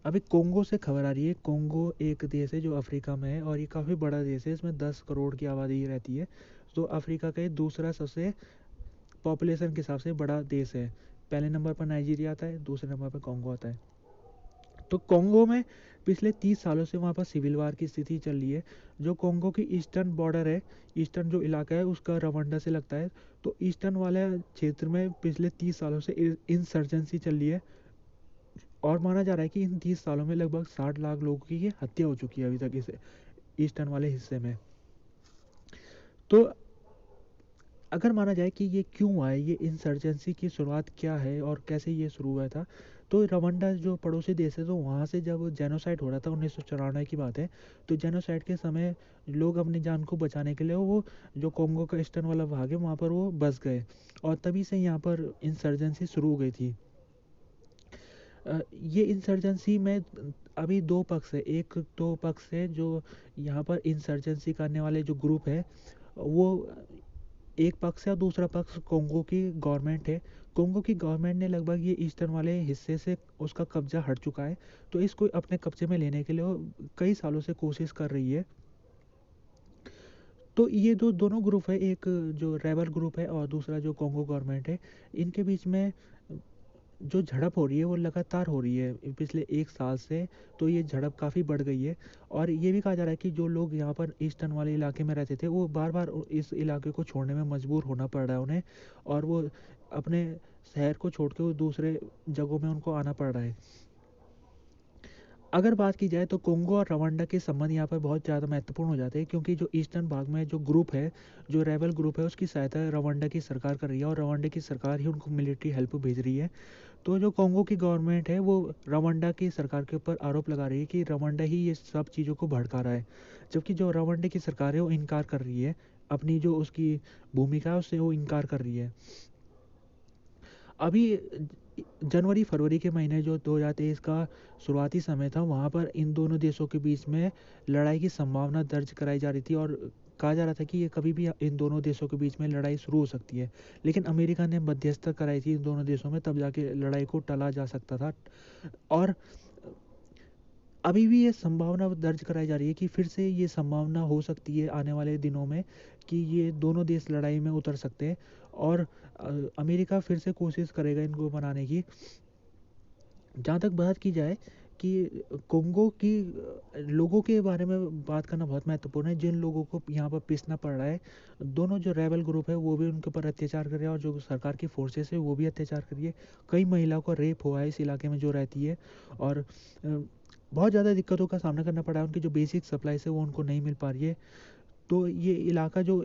अभी कोंगो से खबर आ रही है। कोंगो एक देश है जो अफ्रीका में है और ये काफ़ी बड़ा देश है। इसमें 10 करोड़ की आबादी रहती है। तो अफ्रीका का ये दूसरा सबसे पॉपुलेशन के हिसाब से बड़ा देश है। पहले नंबर पर नाइजीरिया आता है, दूसरे नंबर पर कोंगो आता है। तो कोंगो में पिछले 30 सालों से वहाँ पर सिविल वार की स्थिति चल रही है। जो कोंगो की ईस्टर्न बॉर्डर है, ईस्टर्न जो इलाका है उसका रवांडा से लगता है। तो ईस्टर्न वाले क्षेत्र में पिछले 30 सालों से इंसर्जेंसी चल रही है और माना जा रहा है कि इन 30 सालों में लगभग 60 लाख लोगों की ये हत्या हो चुकी है अभी तक इस ईस्टर्न वाले हिस्से में। तो अगर माना जाए कि ये क्यों आए, ये इंसर्जेंसी की शुरुआत क्या है और कैसे ये शुरू हुआ था, तो रवांडा जो पड़ोसी देश है, तो वहाँ से जब जेनोसाइड हो रहा था 1994 की बात है। तो जेनोसाइड के समय लोग अपनी जान को बचाने के लिए वो जो कोंगो का ईस्टर्न वाला भाग है वहाँ पर वो बस गए और तभी से यहाँ पर इंसर्जेंसी शुरू हो गई थी। ये इंसर्जेंसी में अभी दो पक्ष है। एक तो पक्ष है जो यहाँ पर इंसर्जेंसी करने वाले जो ग्रुप है वो एक पक्ष है और दूसरा पक्ष कोंगो की गवर्नमेंट है। कोंगो की गवर्नमेंट ने लगभग ये ईस्टर्न वाले हिस्से से उसका कब्जा हट चुका है। तो इसको अपने कब्जे में लेने के लिए वो कई सालों से कोशिश कर रही है। तो ये जो दोनों ग्रुप है, एक जो रेबल ग्रुप है और दूसरा जो कोंगो गवर्नमेंट है, इनके बीच में जो झड़प हो रही है वो लगातार हो रही है पिछले 1 साल से। तो ये झड़प काफ़ी बढ़ गई है और ये भी कहा जा रहा है कि जो लोग यहाँ पर ईस्टर्न वाले इलाके में रहते थे वो बार बार इस इलाके को छोड़ने में मजबूर होना पड़ रहा है उन्हें और वो अपने शहर को छोड़ के वो दूसरे जगहों में उनको आना पड़ रहा है। अगर बात की जाए तो कोंगो और रवांडा के संबंध यहाँ पर बहुत ज़्यादा महत्वपूर्ण हो जाते हैं क्योंकि जो ईस्टर्न भाग में जो ग्रुप है, जो रेबल ग्रुप है, उसकी सहायता रवांडा की सरकार कर रही है और रवांडा की सरकार ही उनको मिलिट्री हेल्प भेज रही है। तो जो कोंगो की गवर्नमेंट है वो रवांडा की सरकार के ऊपर आरोप लगा रही है कि रवांडा ही ये सब चीज़ों को भड़का रहा है, जबकि जो रवांडा की सरकार है वो इनकार कर रही है। अपनी जो उसकी भूमिका है उससे वो इनकार कर रही है। अभी जनवरी फरवरी के महीने जो 2023 का शुरुआती समय था वहाँ पर इन दोनों देशों के बीच में लड़ाई की संभावना दर्ज कराई जा रही थी और कहा जा रहा था कि ये कभी भी इन दोनों देशों के बीच में लड़ाई शुरू हो सकती है। लेकिन अमेरिका ने मध्यस्थता कराई थी इन दोनों देशों में, तब जाके लड़ाई को टला जा सकता था। और अभी भी ये संभावना दर्ज कराई जा रही है कि फिर से ये संभावना हो सकती है आने वाले दिनों में कि ये दोनों देश लड़ाई में उतर सकते हैं और अमेरिका फिर से कोशिश करेगा इनको बनाने की। जहाँ तक बात की जाए कि कोंगो की लोगों के बारे में बात करना बहुत महत्वपूर्ण है, जिन लोगों को यहाँ पर पिसना पड़ रहा है। दोनों जो रेबल ग्रुप है वो भी उनके ऊपर अत्याचार कर रहे हैं और जो सरकार की फोर्सेस है वो भी अत्याचार कर रही है। कई महिलाओं का रेप हुआ है इस इलाके में जो रहती है और बहुत ज़्यादा दिक्कतों का सामना करना पड़ा है। उनकी जो बेसिक सप्लाई है वो उनको नहीं मिल पा रही है। तो ये इलाका जो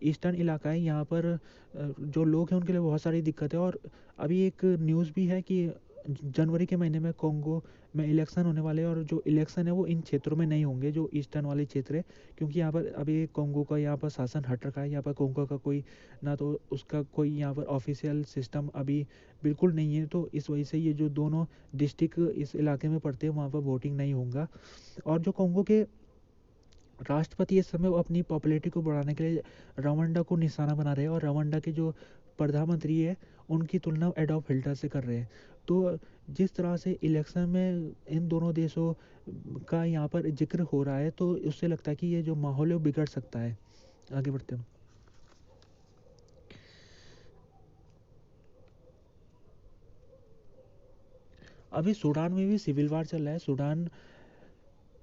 ईस्टर्न इलाका है यहाँ पर जो लोग हैं उनके लिए बहुत सारी दिक्कत है। और अभी एक न्यूज़ भी है कि जनवरी के महीने में कोंगो में इलेक्शन होने वाले हैं और जो इलेक्शन है वो इन क्षेत्रों में नहीं होंगे जो ईस्टर्न वाले क्षेत्र है, क्योंकि यहाँ पर अभी कोंगो का यहाँ पर शासन हट रखा है। यहाँ पर कोंगो का कोई ना तो उसका कोई यहाँ पर ऑफिशियल सिस्टम अभी बिल्कुल नहीं है। तो इस वजह से ये जो दोनों डिस्ट्रिक्ट इस इलाके में पड़ते हैं वहाँ पर वोटिंग नहीं होगा। और जो कोंगो के राष्ट्रपति इस समय वो अपनी पॉपुलैरिटी को बढ़ाने के लिए रवांडा को निशाना बना रहे हैं और रवांडा के जो प्रधानमंत्री है उनकी तुलना एडोल्फ हिटलर से कर रहे हैं। तो जिस तरह से इलेक्शन में इन दोनों देशों का यहाँ पर जिक्र हो रहा है तो उससे लगता है कि ये जो माहौल है वो बिगड़ सकता है। आगे बढ़ते हैं। अभी सूडान में भी सिविल वार चल रहा है। सूडान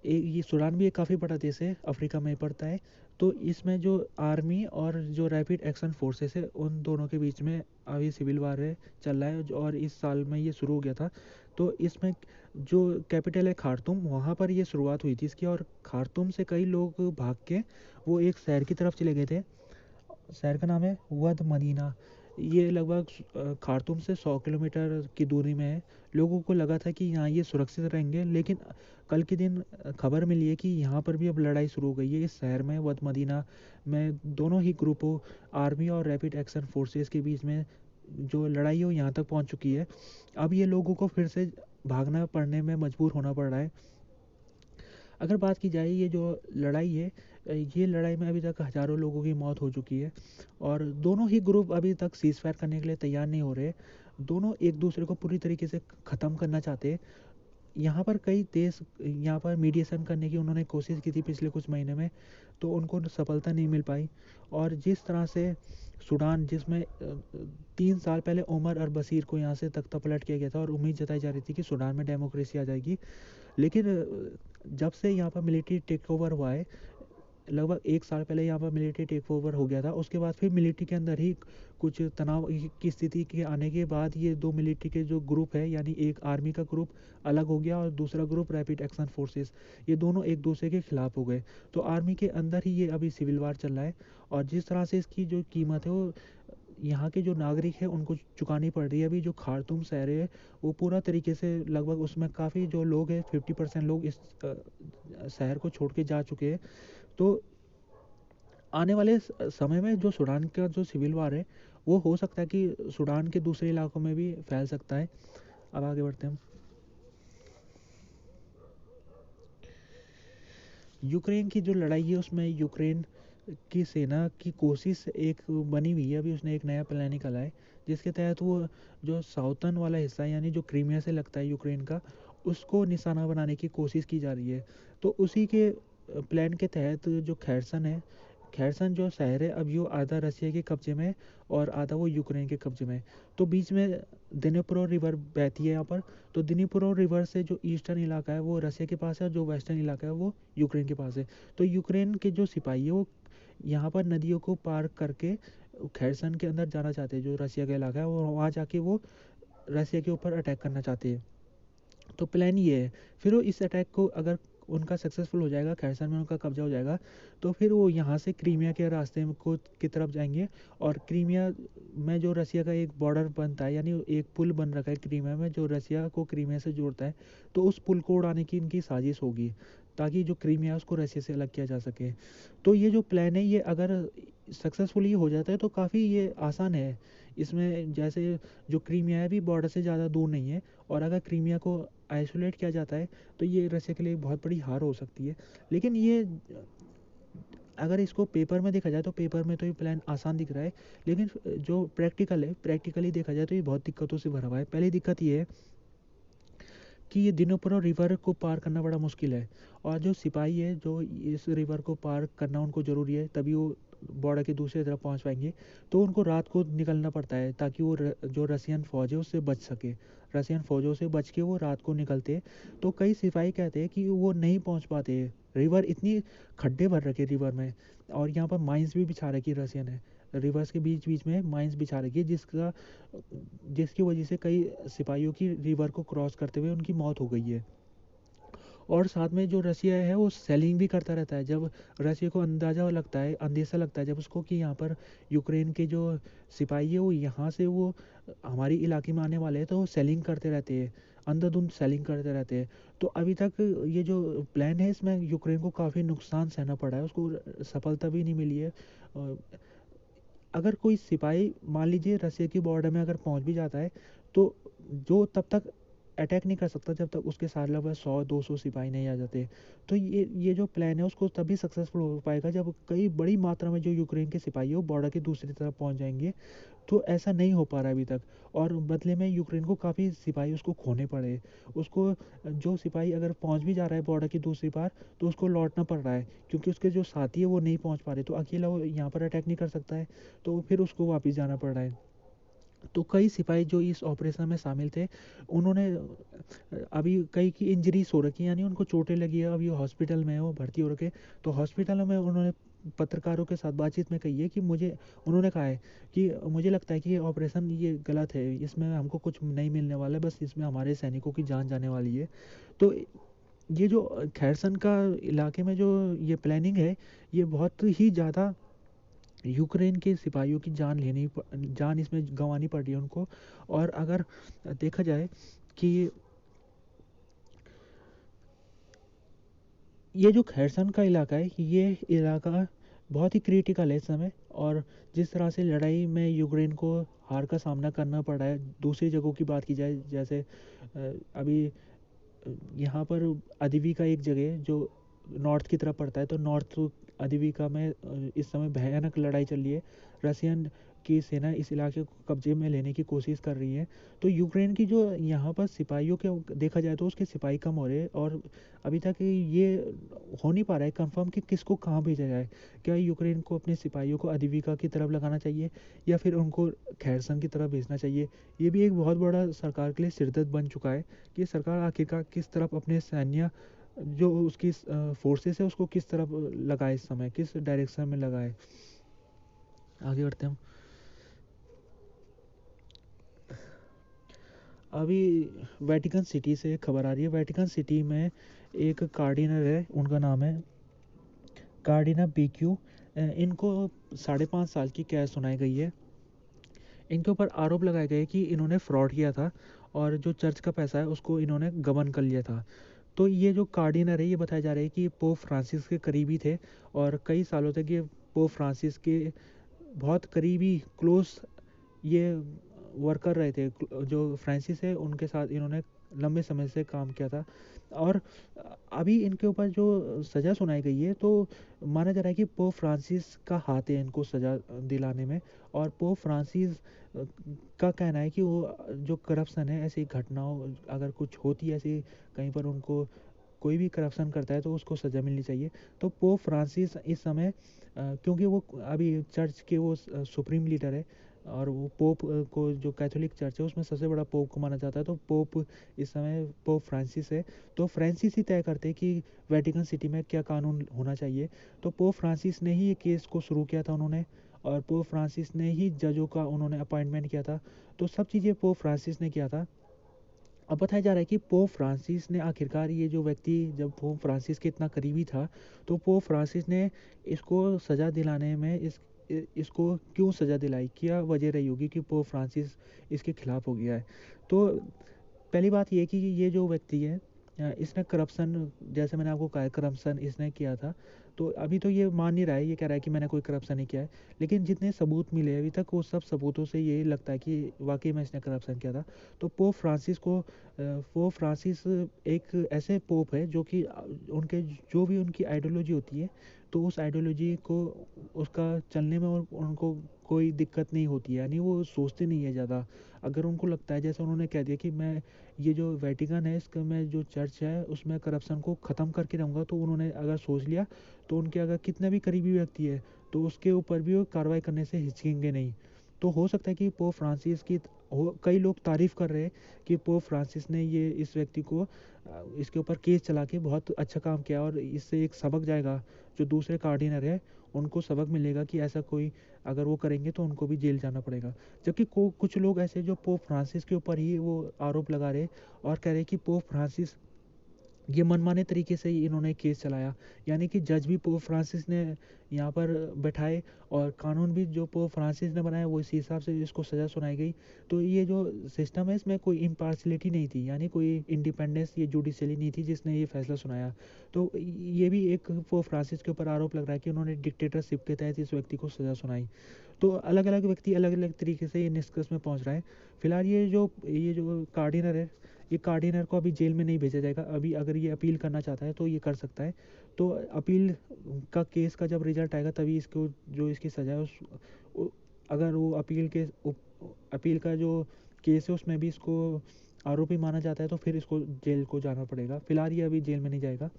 ये सूडान भी एक काफ़ी बड़ा देश है, अफ्रीका में पड़ता है। तो इसमें जो आर्मी और जो रैपिड एक्शन फोर्सेस है उन दोनों के बीच में अभी सिविल वार है चल रहा है और इस साल में ये शुरू हो गया था। तो इसमें जो कैपिटल है खार्तूम, वहाँ पर ये शुरुआत हुई थी इसकी और खार्तूम से कई लोग भाग के वो एक शहर की तरफ चले गए थे। शहर का नाम है वद मदीना। ये लगभग खार्तूम से 100 किलोमीटर की दूरी में है। लोगों को लगा था कि यहाँ ये सुरक्षित रहेंगे, लेकिन कल के दिन खबर मिली है कि यहाँ पर भी अब लड़ाई शुरू हो गई है इस शहर में वद मदीना में। दोनों ही ग्रुपों आर्मी और रैपिड एक्शन फोर्सेस के बीच में जो लड़ाई है वो यहाँ तक पहुँच चुकी है। अब ये लोगों को फिर से भागना पड़ने में मजबूर होना पड़ रहा है। अगर बात की जाए ये जो लड़ाई है, ये लड़ाई में अभी तक हज़ारों लोगों की मौत हो चुकी है और दोनों ही ग्रुप अभी तक सीज़ फायर करने के लिए तैयार नहीं हो रहे। दोनों एक दूसरे को पूरी तरीके से ख़त्म करना चाहते हैं। यहाँ पर कई देश यहाँ पर मीडिएशन करने की उन्होंने कोशिश की थी पिछले कुछ महीने में, तो उनको सफलता नहीं मिल पाई। और जिस तरह से सूडान, जिसमें 3 साल पहले उमर अल बशीर को यहाँ से तख्ता पलट किया गया था और उम्मीद जताई जा रही थी कि सूडान में डेमोक्रेसी आ जाएगी, लेकिन जब से यहाँ पर मिलिट्री टेक ओवर हुआ है, लगभग 1 साल पहले यहाँ पर मिलिट्री टेक ओवर हो गया था, उसके बाद फिर मिलिट्री के अंदर ही कुछ तनाव की स्थिति के आने के बाद ये दो मिलिट्री के जो ग्रुप है, यानी एक आर्मी का ग्रुप अलग हो गया और दूसरा ग्रुप रैपिड एक्शन फोर्सेस, ये दोनों एक दूसरे के खिलाफ हो गए। तो आर्मी के अंदर ही ये अभी सिविल वार चल रहा है, और जिस तरह से इसकी जो कीमत है वो यहाँ के जो नागरिक है उनको चुकानी पड़ रही है। अभी जो खार्तूम शहर है वो पूरा तरीके से, लगभग उसमें काफ़ी जो लोग हैं 50% लोग इस शहर को छोड़ के जा चुके हैं। तो आने वाले समय में जो सूडान का जो सिविल वार है वो हो सकता है कि सूडान के दूसरे इलाकों में भी फैल सकता है। अब आगे बढ़ते हैं। यूक्रेन की जो लड़ाई है उसमें यूक्रेन की सेना की कोशिश एक बनी हुई है। अभी उसने एक नया प्लान निकाला है जिसके तहत वो जो साउथर्न वाला हिस्सा यानी जो क्रीमिया से लगता है यूक्रेन का, उसको निशाना बनाने की कोशिश की जा रही है। तो उसी के प्लान के तहत जो खैरसन है, खैरसन जो शहर है अभी वो आधा रसिया के कब्जे में है और आधा वो यूक्रेन के कब्जे में है। तो बीच में दिनीप्रो रिवर बहती है यहाँ पर। तो दिनीप्रो रिवर से जो ईस्टर्न इलाका है वो रसिया के पास है और जो वेस्टर्न इलाका है वो यूक्रेन के पास है। तो यूक्रेन के जो सिपाही है वो यहाँ पर नदियों को पार करके खैरसन के अंदर जाना चाहते हैं, जो रसिया का इलाका है, और वहाँ जाके वो रसिया के ऊपर अटैक करना चाहते हैं। तो प्लान ये है, फिर वो इस अटैक को अगर उनका सक्सेसफुल हो जाएगा, खैरसन में उनका कब्जा हो जाएगा, तो फिर वो यहाँ से क्रीमिया के रास्ते को की तरफ जाएंगे। और क्रीमिया में जो रसिया का एक बॉर्डर बनता है, यानी एक पुल बन रखा है क्रीमिया में जो रसिया को क्रीमिया से जोड़ता है, तो उस पुल को उड़ाने की इनकी साजिश होगी ताकि जो क्रीमिया है उसको रसिया से अलग किया जा सके। तो ये जो प्लान है ये अगर सक्सेसफुली हो जाता है तो काफ़ी ये आसान है। इसमें जैसे जो क्रीमिया है भी बॉर्डर से ज़्यादा दूर नहीं है, और अगर क्रीमिया को आइसोलेट किया जाता है तो ये रसिया के लिए बहुत बड़ी हार हो सकती है। लेकिन ये अगर इसको पेपर में देखा जाए तो पेपर में तो ये प्लान आसान दिख रहा है, लेकिन जो प्रैक्टिकल है, प्रैक्टिकली देखा जाए तो ये बहुत दिक्कतों से भरा हुआ है। पहली दिक्कत ये है कि ये दिनोपरो रिवर को पार करना बड़ा मुश्किल है, और जो सिपाही है जो इस रिवर को पार करना उनको ज़रूरी है तभी वो बॉर्डर की दूसरी तरफ पहुंच पाएंगे। तो उनको रात को निकलना पड़ता है ताकि वो जो रसियन फ़ौज है उससे बच सके, रसियन फ़ौजों से बच के वो रात को निकलते। तो कई सिपाही कहते हैं कि वो नहीं पहुंच पाते, रिवर इतनी खड्डे भर रखे रिवर में, और यहाँ पर माइंस भी बिछा रखी रसियन है, रिवर्स के बीच बीच में माइंस बिछा रखी है, जिसकी वजह से कई सिपाहियों की रिवर को क्रॉस करते हुए उनकी मौत हो गई है। और साथ में जो रसिया है वो सेलिंग भी करता रहता है। जब रसिया को अंदाज़ा लगता है, अंदेशा लगता है जब उसको कि यहाँ पर यूक्रेन के जो सिपाही है वो यहाँ से वो हमारी इलाके में आने वाले हैं, तो वो सेलिंग करते रहते हैं, अंधाधुंध सेलिंग करते रहते हैं। तो अभी तक ये जो प्लान है इसमें यूक्रेन को काफ़ी नुकसान सहना पड़ा है, उसको सफलता भी नहीं मिली है। अगर कोई सिपाही मान लीजिए रसिया की बॉर्डर में अगर पहुंच भी जाता है, तो जो तब तक अटैक नहीं कर सकता जब तक उसके साथ लगभग 100-200 सिपाही नहीं आ जाते। तो ये जो प्लान है उसको तभी सक्सेसफुल हो पाएगा जब कई बड़ी मात्रा में जो यूक्रेन के सिपाही है वो बॉर्डर की दूसरी तरफ पहुंच जाएंगे। तो ऐसा नहीं हो पा रहा है अभी तक, और बदले में यूक्रेन को काफ़ी सिपाही उसको खोने पड़े। उसको जो सिपाही अगर पहुंच भी जा रहा है बॉर्डर की दूसरी पार, तो उसको लौटना पड़ रहा है क्योंकि उसके जो साथी है वो नहीं पहुंच पा रहे, तो अकेला वो यहाँ पर अटैक नहीं कर सकता है, तो फिर उसको वापस जाना पड़ रहा है। तो कई सिपाही जो इस ऑपरेशन में शामिल थे उन्होंने अभी कई की इंजरीज हो रखी है, यानी उनको चोटें लगी है, अभी हॉस्पिटल में है, वो भर्ती हो रखे। तो हॉस्पिटल में उन्होंने पत्रकारों के साथ बातचीत में कही है कि उन्होंने कहा है कि मुझे लगता है कि ये ऑपरेशन ये गलत है, इसमें हमको कुछ नहीं मिलने वाला है, बस इसमें हमारे सैनिकों की जान जाने वाली है। तो ये जो खैरसन का इलाके में जो ये प्लानिंग है ये बहुत ही ज़्यादा यूक्रेन के सिपाहियों की जान इसमें गंवानी पड़ रही है उनको। और अगर देखा जाए कि ये जो खैरसन का इलाका है ये इलाका बहुत ही क्रिटिकल है इस समय, और जिस तरह से लड़ाई में यूक्रेन को हार का सामना करना पड़ा है। दूसरी जगहों की बात की जाए जैसे अभी यहाँ पर अदिविका एक जगह है जो नॉर्थ की तरफ पड़ता है, तो नॉर्थ अदिविका में इस समय भयानक लड़ाई चल रही है। रसियन की सेना इस इलाके को कब्जे में लेने की कोशिश कर रही है। तो यूक्रेन की जो यहाँ पर सिपाहियों के देखा जाए तो उसके सिपाही कम हो रहे हैं, और अभी तक ये हो नहीं पा रहा है कंफर्म कि किसको कहाँ भेजा जाए। क्या यूक्रेन को अपने सिपाहियों को अदीविका की तरफ लगाना चाहिए, या फिर उनको खैरसन की तरफ भेजना चाहिए? ये भी एक बहुत बड़ा सरकार के लिए सिरदर्द बन चुका है कि सरकार आखिरकार किस तरफ अपने सैन्य जो उसकी फोर्सेस है उसको किस तरफ लगाए, इस समय किस डायरेक्शन में लगाए। आगे बढ़ते हैं हम। अभी वेटिकन सिटी से एक खबर आ रही है। वेटिकन सिटी में एक कार्डिनल है, उनका नाम है कार्डिनल बीक्यू। इनको 5.5 साल की कैद सुनाई गई है। इनके ऊपर आरोप लगाए गए कि इन्होंने फ्रॉड किया था और जो चर्च का पैसा है उसको इन्होंने गबन कर लिया था। तो ये जो कार्डिनल है ये बताया जा रहा है कि पोप फ्रांसिस के करीबी थे, और कई सालों तक ये पोप फ्रांसिस के बहुत करीबी क्लोज ये वर्कर रहे थे। जो फ्रांसिस है उनके साथ इन्होंने लंबे समय से काम किया था। और अभी इनके ऊपर जो सज़ा सुनाई गई है, तो माना जा रहा है कि पोप फ्रांसिस का हाथ है इनको सज़ा दिलाने में। और पोप फ्रांसिस का कहना है कि वो जो करप्शन है, ऐसी घटनाओं अगर कुछ होती है ऐसी कहीं पर, उनको कोई भी करप्शन करता है तो उसको सज़ा मिलनी चाहिए। तो पोप फ्रांसिस इस समय क्योंकि वो अभी चर्च के वो सुप्रीम लीडर है, और वो पोप को जो कैथोलिक चर्च है उसमें सबसे बड़ा पोप को माना जाता है। तो पोप इस समय पोप फ्रांसिस है। तो फ्रांसिस ही तय करते हैं कि वेटिकन सिटी में क्या कानून होना चाहिए। तो पोप फ्रांसिस ने ही ये केस को शुरू किया था उन्होंने, और पोप फ्रांसिस ने ही जजों का उन्होंने अपॉइंटमेंट किया था। तो सब चीज़ें पोप फ्रांसिस ने किया था। अब बताया जा रहा है कि पोप फ्रांसिस ने आखिरकार ये जो व्यक्ति जब पोप फ्रांसिस के इतना करीबी था, तो पोप फ्रांसिस ने इसको सज़ा दिलाने में इसको क्यों सज़ा दिलाई, क्या वजह रही होगी कि पोप फ्रांसिस इसके खिलाफ हो गया है। तो पहली बात ये कि ये जो व्यक्ति है इसने करप्शन, जैसे मैंने आपको कहा करप्शन इसने किया था। तो अभी तो ये मान नहीं रहा है, ये कह रहा है कि मैंने कोई करप्शन नहीं किया है। लेकिन जितने सबूत मिले अभी तक, वो सब सबूतों से ये लगता है कि वाकई में इसने करप्शन किया था। तो पोप फ्रांसिस एक ऐसे पोप है जो कि उनके जो भी उनकी आइडियोलॉजी होती है, तो उस आइडियोलॉजी को उसका चलने में उनको कोई दिक्कत नहीं होती है, यानी वो सोचते नहीं है ज़्यादा। अगर उनको लगता है, जैसे उन्होंने कह दिया कि मैं ये जो वेटिकन है इसका मैं जो चर्च है उसमें करप्शन को ख़त्म करके रहूँगा, तो उन्होंने अगर सोच लिया तो उनके अगर कितने भी करीबी व्यक्ति है तो उसके ऊपर भी वो कार्रवाई करने से हिचकेंगे नहीं। तो हो सकता है कि पोप फ्रांसिस की कई लोग तारीफ़ कर रहे हैं कि पोप फ्रांसिस ने ये इस व्यक्ति को इसके ऊपर केस चला के बहुत अच्छा काम किया, और इससे एक सबक जाएगा जो दूसरे कार्डिनल है उनको सबक मिलेगा कि ऐसा कोई अगर वो करेंगे तो उनको भी जेल जाना पड़ेगा। जबकि कुछ लोग ऐसे जो पोप फ्रांसिस के ऊपर ही वो आरोप लगा रहे और कह रहे कि पोप फ्रांसिस ये मनमाने तरीके से ही इन्होंने केस चलाया, यानी कि जज भी पोप फ्रांसिस ने यहाँ पर बैठाए, और कानून भी जो पोप फ्रांसिस ने बनाया वो इसी हिसाब से इसको सज़ा सुनाई गई। तो ये जो सिस्टम है इसमें कोई इम्पार्शलिटी नहीं थी, यानी कोई इंडिपेंडेंस ये जुडिशली नहीं थी जिसने ये फैसला सुनाया। तो ये भी एक पोप फ्रांसिस के ऊपर आरोप लग रहा है कि उन्होंने डिक्टेटरशिप के तहत इस व्यक्ति को सज़ा सुनाई। तो अलग अलग व्यक्ति अलग अलग तरीके से ये निष्कर्ष में पहुँच रहा है। फिलहाल ये जो कार्डिनल है, ये कार्डिनल को अभी जेल में नहीं भेजा जाएगा। अभी अगर ये अपील करना चाहता है तो ये कर सकता है। तो अपील का केस का जब रिजल्ट आएगा तभी इसको जो इसकी सज़ा है अगर वो अपील का जो केस है उसमें भी इसको आरोपी माना जाता है तो फिर इसको जेल को जाना पड़ेगा। फिलहाल ये अभी जेल में नहीं जाएगा,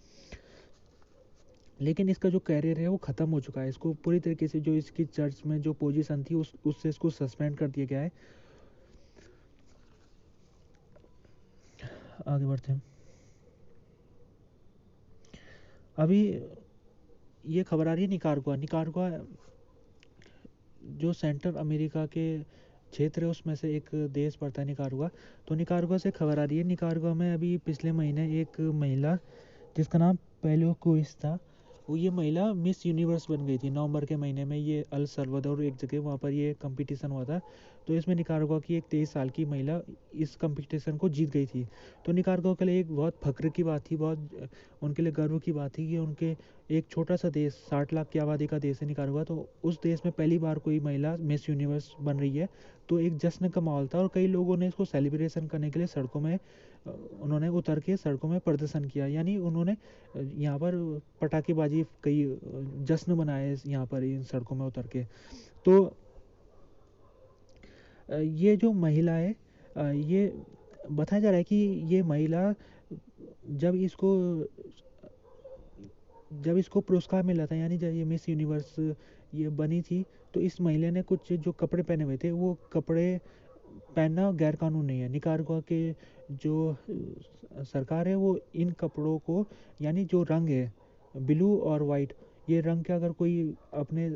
लेकिन इसका जो कैरियर है वो ख़त्म हो चुका है। इसको पूरी तरीके से जो इसकी चर्च में जो पोजीशन थी उससे इसको सस्पेंड कर दिया गया है। आगे बढ़ते हैं। अभी ये खबर आ रही है निकारागुआ जो सेंट्रल अमेरिका के क्षेत्र है उसमें से एक देश पड़ता है निकारागुआ। तो निकारागुआ से खबर आ रही है, निकारागुआ में अभी पिछले महीने एक महिला जिसका नाम पेलो कोइस था, वो ये महिला मिस यूनिवर्स बन गई थी नवंबर के महीने में। ये अल सल्वाडोर एक जगह वहाँ पर ये कंपटीशन हुआ था। तो इसमें निकारागुआ की एक 23 साल की महिला इस कंपटीशन को जीत गई थी। तो निकारागुआ के लिए एक बहुत फख्र की बात थी, बहुत उनके लिए गर्व की बात थी कि उनके एक छोटा सा देश 60 लाख की आबादी का देश है निकारागुआ, तो उस देश में पहली बार कोई महिला मिस यूनिवर्स बन रही है। तो एक जश्न का माहौल था और कई लोगों ने इसको सेलिब्रेशन करने के लिए सड़कों में उन्होंने उतर के सड़कों में प्रदर्शन किया, यानी उन्होंने यहाँ पर पटाखेबाजी कई जश्न मनाए यहाँ पर इन सड़कों में उतर के। तो ये जो महिला है, ये बताया जा रहा है कि ये महिला जब इसको जब इसको पुरस्कार मिला था, यानी जब ये मिस यूनिवर्स ये बनी थी, तो इस महिला ने कुछ जो कपड़े पहने हुए थे वो कपड़े पहनना गैर कानूनी है। निकारागुआ के जो सरकार है वो इन कपड़ों को, यानी जो रंग है ब्लू और वाइट, ये रंग के अगर कोई अपने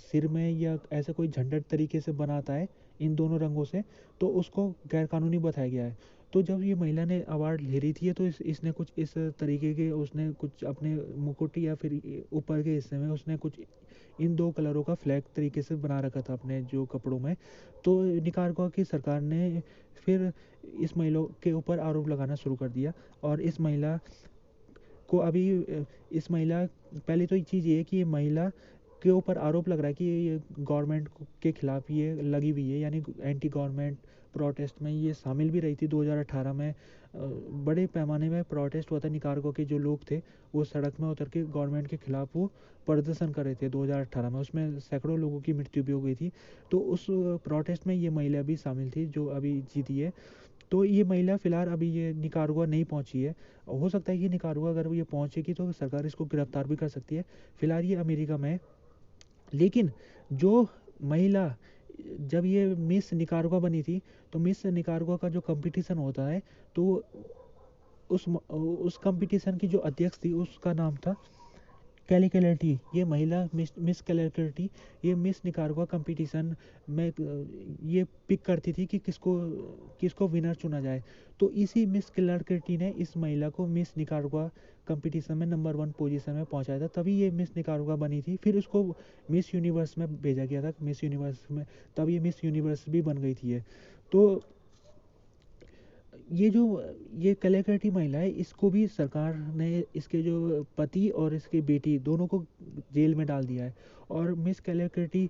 सिर में या ऐसे कोई झंझट तरीके से बनाता है इन दोनों रंगों से, तो उसको गैर कानूनी बताया गया है। तो जब ये महिला ने अवार्ड ले रही थी, तो इसने कुछ इस तरीके के, उसने कुछ अपने मुकुट या फिर ऊपर के हिस्से में उसने कुछ इन दो कलरों का फ्लैग तरीके से बना रखा था अपने जो कपड़ों में। तो निकारागुआ की सरकार ने फिर इस महिला के ऊपर आरोप लगाना शुरू कर दिया। और इस महिला को अभी इस महिला पहली तो एक चीज़ ये है कि ये महिला के ऊपर आरोप लग रहा है कि ये गवर्नमेंट के खिलाफ ये लगी हुई है, यानी एंटी गवर्नमेंट प्रोटेस्ट में ये शामिल भी रही थी। 2018 में बड़े पैमाने में प्रोटेस्ट हुआ था। निकारागुआ के जो लोग थे वो सड़क में उतर के गवर्नमेंट के खिलाफ वो प्रदर्शन कर रहे थे 2018 में, उसमें सैकड़ों लोगों की मृत्यु भी हो गई थी। तो उस प्रोटेस्ट में ये महिला भी शामिल थी जो अभी जीती है। तो ये महिला फ़िलहाल अभी ये निकारागुआ नहीं पहुंची है। हो सकता है कि निकारागुआ अगर ये पहुंचेगी तो सरकार इसको गिरफ्तार भी कर सकती है। फ़िलहाल ये अमेरिका में है। लेकिन जो महिला जब ये मिस निकारागुआ बनी थी, तो मिस निकारागुआ का जो कंपटीशन होता है, तो उस कंपटीशन की जो अध्यक्ष थी उसका नाम था कैली कैलर्टी। ये महिला मिस कैलर्टी ये मिस निकारागुआ कंपटीशन में ये पिक करती थी कि किसको किसको विनर चुना जाए। तो इसी मिस कैलर्टी ने इस महिला को मिस निकारागुआ कंपटीशन में नंबर 1 पोजीशन में पहुंचाया था, तभी ये मिस निकारागुआ बनी थी। फिर उसको मिस यूनिवर्स में भेजा गया था, मिस यूनिवर्स में, तब ये मिस यूनिवर्स भी बन गई थी ये। तो ये जो ये कलाकृति महिला है, इसको भी सरकार ने इसके जो पति और इसकी बेटी दोनों को जेल में डाल दिया है। और मिस कलाकृति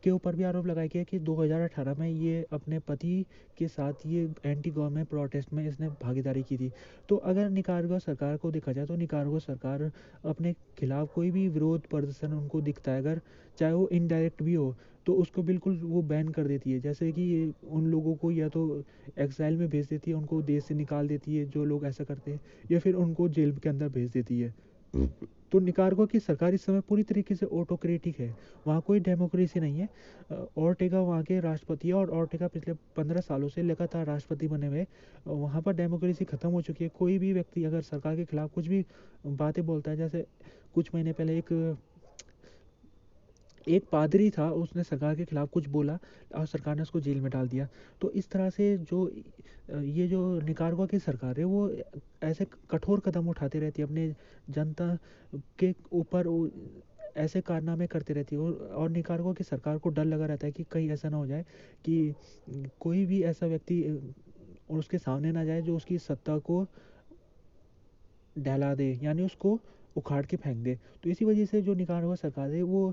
के ऊपर भी आरोप लगाया गया कि 2018 में ये अपने पति के साथ ये एंटी गवर्नमेंट प्रोटेस्ट में इसने भागीदारी की थी। तो अगर निकारागुआ सरकार को देखा जाए, तो निकारागुआ सरकार अपने खिलाफ कोई भी विरोध प्रदर्शन उनको दिखता है, अगर चाहे वो इनडायरेक्ट भी हो, तो उसको बिल्कुल वो बैन कर देती है। जैसे कि उन लोगों को या तो एक्साइल में भेज देती है, उनको देश से निकाल देती है जो लोग ऐसा करते हैं, या फिर उनको जेल के अंदर भेज देती है। तो निकारागुआ की सरकार इस समय पूरी तरीके से ऑटोक्रेटिक है, वहाँ कोई डेमोक्रेसी नहीं है। ओर्टेगा वहाँ के राष्ट्रपति है, और ओर्टेगा पिछले 15 सालों से लगातार राष्ट्रपति बने हुए। वहाँ पर डेमोक्रेसी खत्म हो चुकी है। कोई भी व्यक्ति अगर सरकार के खिलाफ कुछ भी बातें बोलता है, जैसे कुछ महीने पहले एक पादरी था, उसने सरकार के खिलाफ कुछ बोला और सरकार ने उसको जेल में डाल दिया। तो इस तरह से जो ये जो निकारागुआ की सरकार है वो ऐसे कठोर कदम उठाते रहती है, अपने जनता के ऊपर ऐसे कारनामे करते रहती है। और निकारागुआ की सरकार को डर लगा रहता है कि कहीं ऐसा ना हो जाए कि कोई भी ऐसा व्यक्ति उसके सामने ना जाए जो उसकी सत्ता को डहला दे, यानी उसको उखाड़ के फेंक दे। तो इसी वजह से जो निकारागुआ सरकार है वो,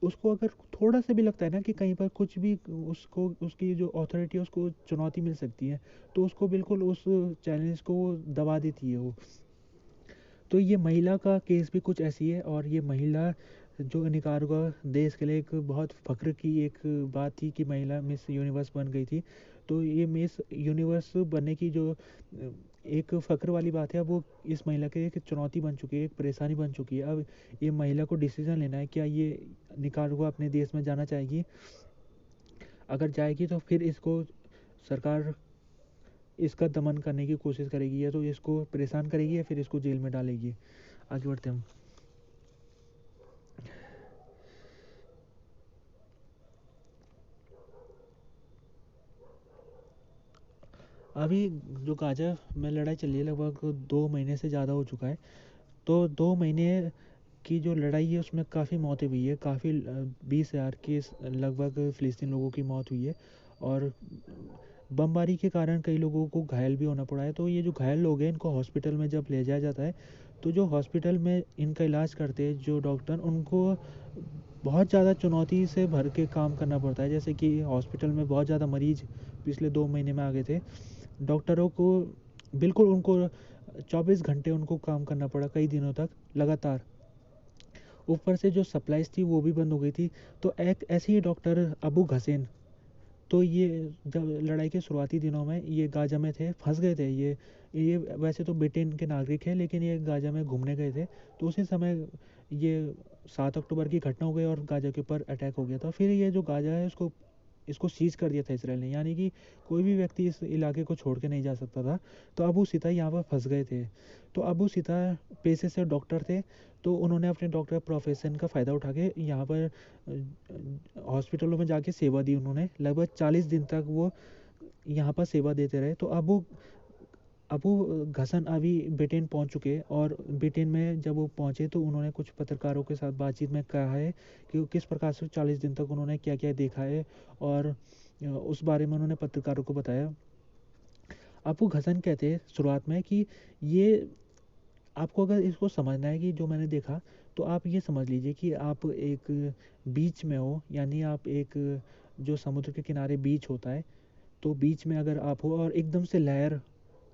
उसको अगर थोड़ा सा भी लगता है ना कि कहीं पर कुछ भी उसको उसकी जो अथॉरिटी है उसको चुनौती मिल सकती है, तो उसको बिल्कुल उस चैलेंज को वो दबा देती है वो। तो ये महिला का केस भी कुछ ऐसी है। और ये महिला जो निकारागुआ देश के लिए एक बहुत फ़ख्र की एक बात थी कि महिला मिस यूनिवर्स बन गई थी। तो ये मिस यूनिवर्स बनने की जो एक फ़ख्र वाली बात है, वो इस महिला के लिए एक चुनौती बन चुकी है, एक परेशानी बन चुकी है। अब ये महिला को डिसीज़न लेना है, क्या ये निकारागुआ अपने देश में जाना चाहेगी। अगर जाएगी तो फिर इसको सरकार इसका दमन करने की कोशिश करेगी, या तो इसको परेशान करेगी या फिर इसको जेल में डालेगी। आगे बढ़ते हैं हम। अभी जो गाजा में लड़ाई चल रही है, लगभग 2 महीने से ज़्यादा हो चुका है। तो 2 महीने की जो लड़ाई है उसमें काफ़ी मौतें हुई है, काफ़ी 20,000 के लगभग फ़िलिस्तीन लोगों की मौत हुई है। और बमबारी के कारण कई लोगों को घायल भी होना पड़ा है। तो ये जो घायल लोग हैं इनको हॉस्पिटल में जब ले जाया जाता है, तो जो हॉस्पिटल में इनका इलाज करते हैं जो डॉक्टर, उनको बहुत ज़्यादा चुनौती से भर के काम करना पड़ता है। जैसे कि हॉस्पिटल में बहुत ज़्यादा मरीज़ पिछले 2 महीने में आ गए थे। डॉक्टरों को बिल्कुल उनको 24 घंटे उनको काम करना पड़ा कई दिनों तक लगातार। ऊपर से जो सप्लाईज़ थी वो भी बंद हो गई थी। तो एक ऐसे ही डॉक्टर अबू घसेन तो ये जब लड़ाई के शुरुआती दिनों में ये गाजा में थे, फंस गए थे। ये वैसे तो ब्रिटेन के नागरिक हैं, लेकिन ये गाजा में घूमने गए थे। तो उसी समय ये 7 अक्टूबर की घटना हो गई और गाजा के ऊपर अटैक हो गया था। फिर ये जो गाजा है उसको इसको सीज कर दिया था इसराइल ने, यानी कि कोई भी व्यक्ति इस इलाके को छोड़ के नहीं जा सकता था। तो अबू सीता यहाँ पर फंस गए थे। तो अबू सीता पेशे से डॉक्टर थे, तो उन्होंने अपने डॉक्टर प्रोफेशन का फ़ायदा उठा के यहाँ पर हॉस्पिटलों में जाके सेवा दी। उन्होंने लगभग 40 दिन तक वो यहाँ पर सेवा देते रहे। तो अब वो घसन अभी ब्रिटेन पहुंच चुके, और ब्रिटेन में जब वो पहुंचे तो उन्होंने कुछ पत्रकारों के साथ बातचीत में कहा है कि किस प्रकार से 40 दिन तक उन्होंने क्या क्या देखा है, और उस बारे में उन्होंने पत्रकारों को बताया। अब वो घसन कहते हैं शुरुआत में कि ये आपको अगर इसको समझना है कि जो मैंने देखा, तो आप ये समझ लीजिए कि आप एक बीच में हो, यानी आप एक जो समुद्र के किनारे बीच होता है, तो बीच में अगर आप हो और एकदम से लहर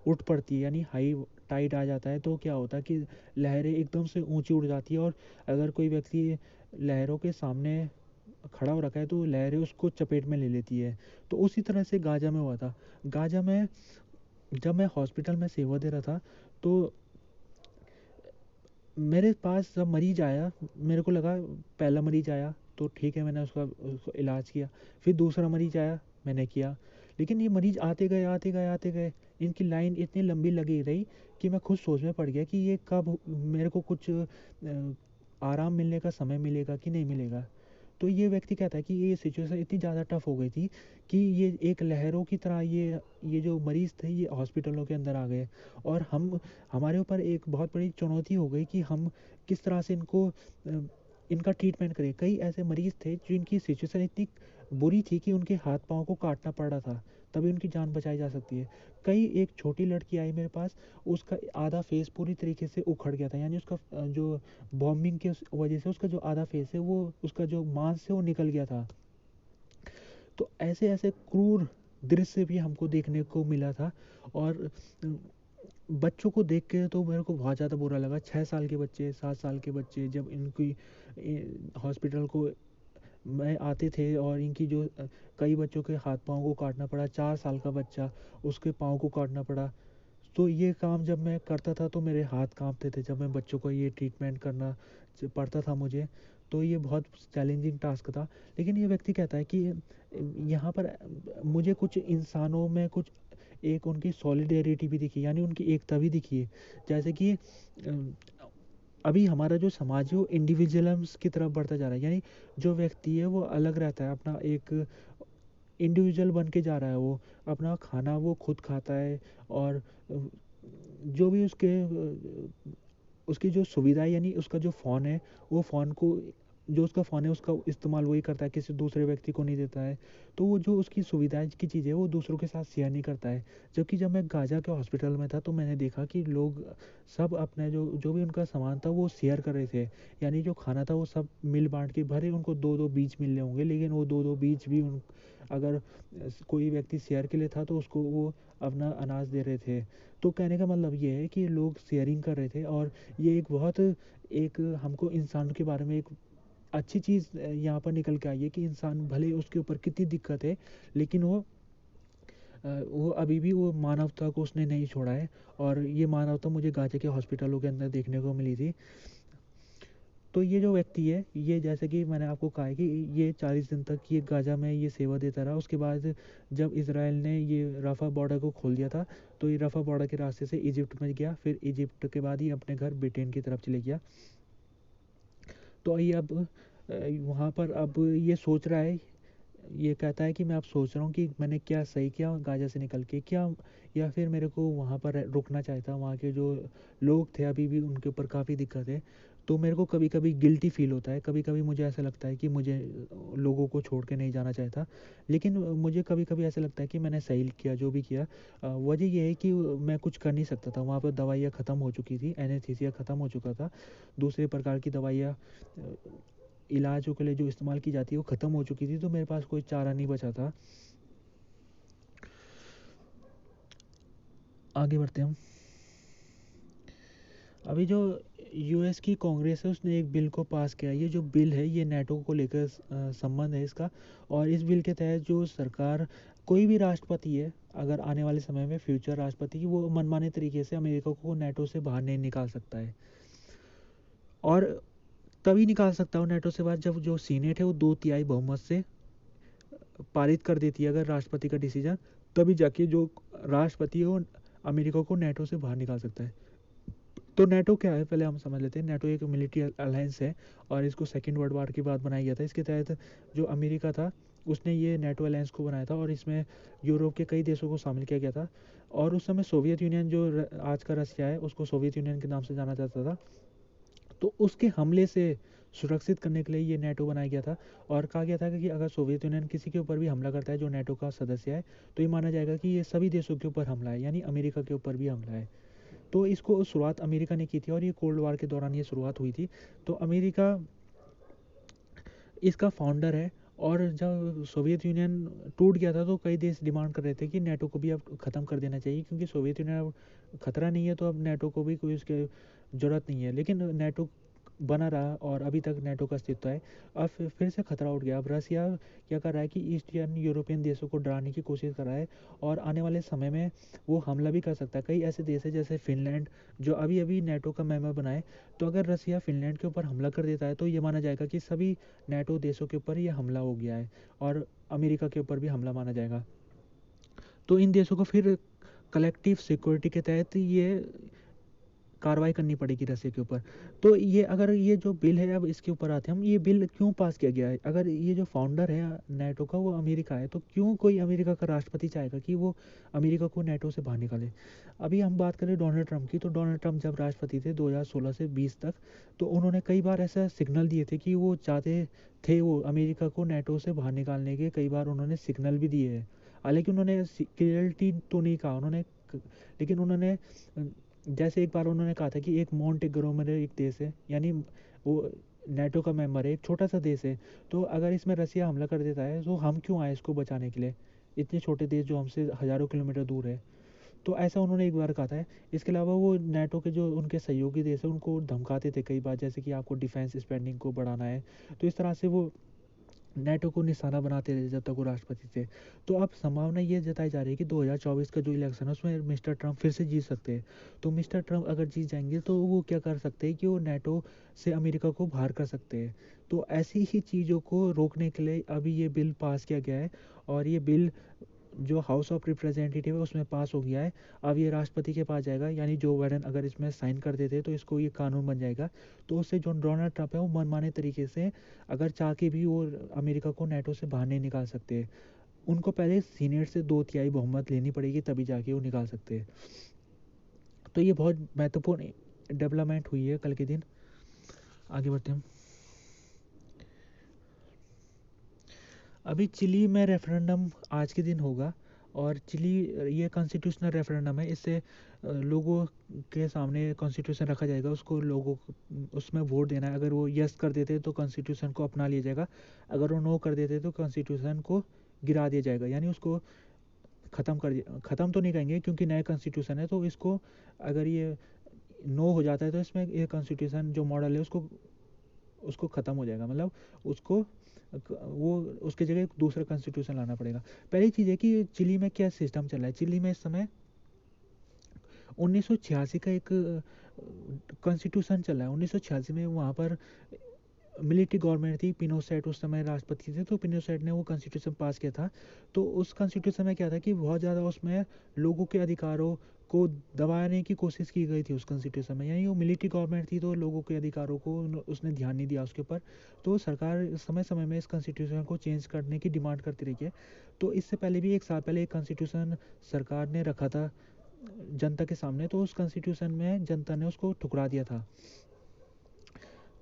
उठ पड़ती है, यानी हाई टाइड आ जाता है, तो क्या होता है कि लहरें एकदम से ऊंची उड़ जाती है, और अगर कोई व्यक्ति लहरों के सामने खड़ा हो रखा है तो लहरें उसको चपेट में ले लेती है। तो उसी तरह से गाजा में हुआ था। गाजा में जब मैं हॉस्पिटल में सेवा दे रहा था, तो मेरे पास जब मरीज आया, मेरे को लगा पहला मरीज आया तो ठीक है, मैंने उसको इलाज किया। फिर दूसरा मरीज आया, मैंने किया। लेकिन ये मरीज आते गए आते गए आते गए, इनकी लाइन इतनी लंबी लगी रही कि मैं खुद सोच में पड़ गया कि ये कब मेरे को कुछ आराम मिलने का समय मिलेगा कि नहीं मिलेगा। तो ये व्यक्ति कहता है कि ये सिचुएशन इतनी ज़्यादा टफ हो गई थी कि ये एक लहरों की तरह ये जो मरीज़ थे ये हॉस्पिटलों के अंदर आ गए, और हमारे ऊपर एक बहुत बड़ी चुनौती हो गई कि हम किस तरह से इनका ट्रीटमेंट करें। कई ऐसे मरीज़ थे जिनकी सिचुएशन इतनी बुरी थी कि उनके हाथ पाँव को काटना पड़ रहा था, तभी उनकी जान बचाई जा सकती है। एक छोटी लड़की आई मेरे पास, उसका आधा फेस पूरी तरीके से उखड़ गया था, यानी उसका जो बॉम्बिंग के वजह से उसका जो आधा फेस है, वो उसका जो मांस है वो निकल गया था। तो ऐसे ऐसे क्रूर दृश्य भी हमको देखने को मिला था। और बच्चों को देख के तो मेरे को बहुत ज़्यादा बुरा लगा। 6 साल के बच्चे, 7 साल के बच्चे जब इनकी हॉस्पिटल को में आते थे, और इनकी जो कई बच्चों के हाथ पाँव को काटना पड़ा। 4 साल का बच्चा, उसके पाँव को काटना पड़ा। तो ये काम जब मैं करता था तो मेरे हाथ कांपते थे, जब मैं बच्चों को ये ट्रीटमेंट करना पड़ता था मुझे। तो ये बहुत चैलेंजिंग टास्क था। लेकिन ये व्यक्ति कहता है कि यहाँ पर मुझे कुछ इंसानों में कुछ एक उनकी सॉलिडेरिटी भी दिखी, यानी उनकी एकता भी दिखी है। जैसे कि अभी हमारा जो समाज है वो इंडिविजुअल्स की तरफ बढ़ता जा रहा है, यानी जो व्यक्ति है वो अलग रहता है, अपना एक इंडिविजुअल बन के जा रहा है। वो अपना खाना वो खुद खाता है, और जो भी उसकी जो सुविधा है, यानी उसका जो फ़ोन है, वो फ़ोन को जो उसका फ़ोन है उसका इस्तेमाल वही करता है, किसी दूसरे व्यक्ति को नहीं देता है। तो वो जो उसकी सुविधाएं की चीज़ें वो दूसरों के साथ शेयर नहीं करता है। जबकि जब मैं गाजा के हॉस्पिटल में था तो मैंने देखा कि लोग सब अपने जो जो भी उनका सामान था वो शेयर कर रहे थे, यानी जो खाना था वो सब मिल बांट के, भरे उनको दो दो बीज मिल रहे होंगे, लेकिन वो दो दो बीज भी अगर कोई व्यक्ति शेयर के लिए था तो उसको वो अपना अनाज दे रहे थे। तो कहने का मतलब ये है कि लोग शेयरिंग कर रहे थे, और ये एक हमको इंसान के बारे में एक अच्छी चीज़ यहाँ पर निकल के आई है कि इंसान भले उसके ऊपर कितनी दिक्कत है, लेकिन वो अभी भी वो मानवता को उसने नहीं छोड़ा है। और ये मानवता मुझे गाजा के हॉस्पिटलों के अंदर देखने को मिली थी। तो ये जो व्यक्ति है, ये जैसे कि मैंने आपको कहा है कि ये 40 दिन तक ये गाजा में ये सेवा देता रहा। उसके बाद जब इसराइल ने ये रफ़ा बॉर्डर को खोल दिया था, तो ये रफ़ा बॉर्डर के रास्ते से इजिप्ट में गया, फिर इजिप्ट के बाद ही अपने घर ब्रिटेन की तरफ चले गया। तो ये अब वहाँ पर अब ये सोच रहा है, ये कहता है कि मैं अब सोच रहा हूँ कि मैंने क्या सही किया गाजा से निकल के, क्या या फिर मेरे को वहाँ पर रुकना चाहिए था। वहाँ के जो लोग थे अभी भी उनके ऊपर काफ़ी दिक्कत है। तो मेरे को कभी कभी गिल्टी फील होता है, कभी कभी मुझे ऐसा लगता है कि मुझे लोगों को छोड़ के नहीं जाना चाहता। लेकिन मुझे कभी कभी ऐसा लगता है कि मैंने सही किया जो भी किया। वजह यह है कि मैं कुछ कर नहीं सकता था, वहाँ पर दवाइयाँ ख़त्म हो चुकी थी, एनेस्थीसिया ख़त्म हो चुका था। दूसरे प्रकार की दवाइयाँ इलाजों के लिए जो इस्तेमाल की जाती है वो ख़त्म हो चुकी थी, तो मेरे पास कोई चारा नहीं बचा था। आगे बढ़ते हैं हम। अभी जो यूएस की कांग्रेस है उसने एक बिल को पास किया। ये जो बिल है ये नेटो को लेकर संबंध है इसका। और इस बिल के तहत जो सरकार, कोई भी राष्ट्रपति है अगर आने वाले समय में फ्यूचर राष्ट्रपति की, वो मनमाने तरीके से अमेरिका को नेटो से बाहर नहीं निकाल सकता है। और तभी निकाल सकता हो नेटो से बाहर जब जो सीनेट है वो 2/3 बहुमत से पारित कर देती है अगर राष्ट्रपति का डिसीजन, तभी जाके जो राष्ट्रपति है वो अमेरिका को नेटो से बाहर निकाल सकता है। तो नेटो क्या है पहले हम समझ लेते हैं। नेटो एक मिलिट्री अलायंस है और इसको सेकेंड वर्ल्ड वार के बाद बनाया गया था। इसके तहत जो अमेरिका था उसने ये नेटो अलायंस को बनाया था और इसमें यूरोप के कई देशों को शामिल किया गया था। और उस समय सोवियत यूनियन जो आज का रसिया है उसको सोवियत यूनियन के नाम से जाना जाता था, तो उसके हमले से सुरक्षित करने के लिए ये नेटो बनाया गया था। और कहा गया था कि अगर सोवियत यूनियन किसी के ऊपर भी हमला करता है जो नेटो का सदस्य है, तो ये माना जाएगा कि ये सभी देशों के ऊपर हमला है, यानी अमेरिका के ऊपर भी हमला है। तो इसको शुरुआत अमेरिका ने की थी और ये कोल्ड वार के दौरान ये शुरुआत हुई थी। तो अमेरिका इसका फाउंडर है। और जब सोवियत यूनियन टूट गया था तो कई देश डिमांड कर रहे थे कि नेटो को भी अब ख़त्म कर देना चाहिए, क्योंकि सोवियत यूनियन अब खतरा नहीं है तो अब नेटो को भी कोई उसकी ज़रूरत नहीं है। लेकिन नेटो बना रहा और अभी तक नेटो का अस्तित्व है। अब फिर से खतरा उठ गया। अब रसिया क्या कर रहा है कि ईस्टर्न यूरोपियन देशों को डराने की कोशिश कर रहा है और आने वाले समय में वो हमला भी कर सकता है। कई ऐसे देश है जैसे फिनलैंड जो अभी अभी नेटो का मेंबर बना है। तो अगर रसिया फिनलैंड के ऊपर हमला कर देता है तो ये माना जाएगा कि सभी नेटो देशों के ऊपर ये हमला हो गया है और अमेरिका के ऊपर भी हमला माना जाएगा। तो इन देशों को फिर कलेक्टिव सिक्योरिटी के तहत ये कार्रवाई करनी पड़ेगी रसिया के ऊपर। तो ये अगर ये जो बिल है, अब इसके ऊपर आते हैं हम, ये बिल क्यों पास किया गया है। अगर ये जो फाउंडर है नेटो का वो अमेरिका है, तो क्यों कोई अमेरिका का राष्ट्रपति चाहेगा कि वो अमेरिका को नेटो से बाहर निकाले। अभी हम बात करें डोनाल्ड ट्रंप की, तो डोनाल्ड ट्रंप जब राष्ट्रपति थे 2016 से 20 तक, तो उन्होंने कई बार ऐसा सिग्नल दिए थे कि वो चाहते थे वो अमेरिका को नेटो से बाहर निकालने के, कई बार उन्होंने सिग्नल भी दिए हैं। हालांकि उन्होंने क्लियरिटी तो नहीं कहा उन्होंने, लेकिन उन्होंने जैसे एक बार उन्होंने कहा था कि एक मोंटेग्रो मेरे एक देश है, यानी वो नेटो का मेंबर है, एक छोटा सा देश है, तो अगर इसमें रसिया हमला कर देता है तो हम क्यों आए इसको बचाने के लिए, इतने छोटे देश जो हमसे हज़ारों किलोमीटर दूर है। तो ऐसा उन्होंने एक बार कहा था। इसके अलावा वो नेटो के जो उनके सहयोगी देश है उनको धमकाते थे कई बार, जैसे कि आपको डिफेंस स्पेंडिंग को बढ़ाना है। तो इस तरह से वो नेटो को निशाना बनाते रहे जब तक वो राष्ट्रपति थे। तो अब संभावना ये जताई जा रही है कि 2024 का जो इलेक्शन है उसमें मिस्टर ट्रंप फिर से जीत सकते हैं। तो मिस्टर ट्रंप अगर जीत जाएंगे तो वो क्या कर सकते हैं कि वो नेटो से अमेरिका को बाहर कर सकते हैं। तो ऐसी ही चीज़ों को रोकने के लिए अभी ये बिल पास किया गया है। और ये बिल जो हाउस ऑफ रिप्रेजेंटेटिव है उसमें पास हो गया है। अब ये राष्ट्रपति के पास जाएगा, यानी जो बाइडेन अगर इसमें साइन कर देते तो इसको ये कानून बन जाएगा। तो उससे जो डोनाल्ड ट्रंप है वो मनमाने तरीके से अगर चाह के भी वो अमेरिका को नेटो से बाहर नहीं निकाल सकते। उनको पहले सीनेट से 2/3 बहुमत लेनी पड़ेगी तभी जाके वो निकाल सकते हैं। तो ये बहुत महत्वपूर्ण डेवलपमेंट हुई है कल के दिन। आगे बढ़ते हैं। अभी चिली में रेफरेंडम आज के दिन होगा। और चिली ये कॉन्स्टिट्यूशनल रेफरेंडम है। इससे लोगों के सामने कॉन्स्टिट्यूशन रखा जाएगा, उसको लोगों को उसमें वोट देना है। अगर वो यस कर देते तो कॉन्स्टिट्यूशन को अपना लिया जाएगा, अगर वो नो कर देते तो कॉन्स्टिट्यूशन को गिरा दिया जाएगा, यानी उसको ख़त्म तो नहीं करेंगे क्योंकि नया कॉन्स्टिट्यूशन है। तो इसको अगर ये नो हो जाता है तो इसमें ये कॉन्स्टिट्यूशन जो मॉडल है उसको उसको ख़त्म हो जाएगा, मतलब उसको वो उसकी जगह एक दूसरा कॉन्स्टिट्यूशन लाना पड़ेगा। पहली चीज़ है कि चिली में क्या सिस्टम चल रहा है। चिली में इस समय 1986 का एक कॉन्स्टिट्यूशन चल रहा है। 1986 में वहाँ पर मिलिट्री गवर्नमेंट थी, पिनोसेट उस समय राष्ट्रपति थे, तो पिनोसेट ने वो कॉन्स्टिट्यूशन पास किया था। तो उस कॉन्स्टिट्यूशन में क्या था कि बहुत ज़्यादा उसमें लोगों के अधिकारों को दबाने की कोशिश की गई थी उस कॉन्स्टिट्यूशन में, यानी वो मिलिट्री गवर्नमेंट थी तो लोगों के अधिकारों को उसने ध्यान नहीं दिया उसके ऊपर। तो सरकार समय समय में इस कॉन्स्टिट्यूशन को चेंज करने की डिमांड करती रही है। तो इससे पहले भी एक साल पहले एक कॉन्स्टिट्यूशन सरकार ने रखा था जनता के सामने, तो उस कॉन्स्टिट्यूशन में जनता ने उसको ठुकरा दिया था।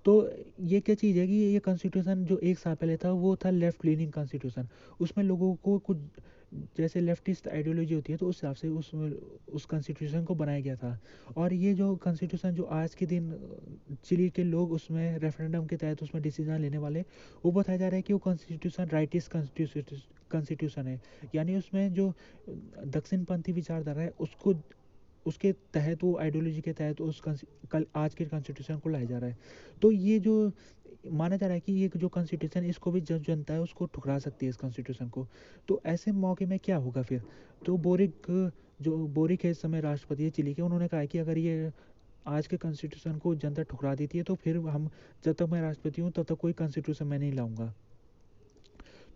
तो ये क्या चीज़ है कि ये कॉन्स्टिट्यूशन जो एक साल पहले था वो था लेफ्ट लीनिंग कॉन्स्टिट्यूशन। उसमें लोगों को कुछ जैसे लेफ्टिस्ट आइडियोलॉजी होती है तो उस हिसाब से उस कॉन्स्टिट्यूशन को बनाया गया था। और ये जो कॉन्स्टिट्यूशन जो आज के दिन चिली के लोग उसमें रेफरेंडम के तहत उसमें डिसीजन लेने वाले, वो बताया जा रहा है कि वो कॉन्स्टिट्यूशन राइटिस्ट कॉन्स्टिट्यूशन है, यानी उसमें जो दक्षिणपंथी विचारधारा है उसको उसके तहत, वो आइडियोलॉजी के तहत उस कल आज के कॉन्स्टिट्यूशन को लाया जा रहा है। तो ये जो माना जा रहा है कि ये जो कॉन्स्टिट्यूशन, इसको भी जो जनता है उसको ठुकरा सकती है इस कॉन्स्टिट्यूशन को। तो ऐसे मौके में क्या होगा फिर? तो बोरिक है इस समय राष्ट्रपति है चिली के, उन्होंने कहा है कि अगर ये आज के कॉन्स्टिट्यूशन को जनता ठुकरा देती है तो फिर हम, जब तक मैं राष्ट्रपति हूँ तब तक कोई कॉन्स्टिट्यूशन मैं नहीं लाऊंगा।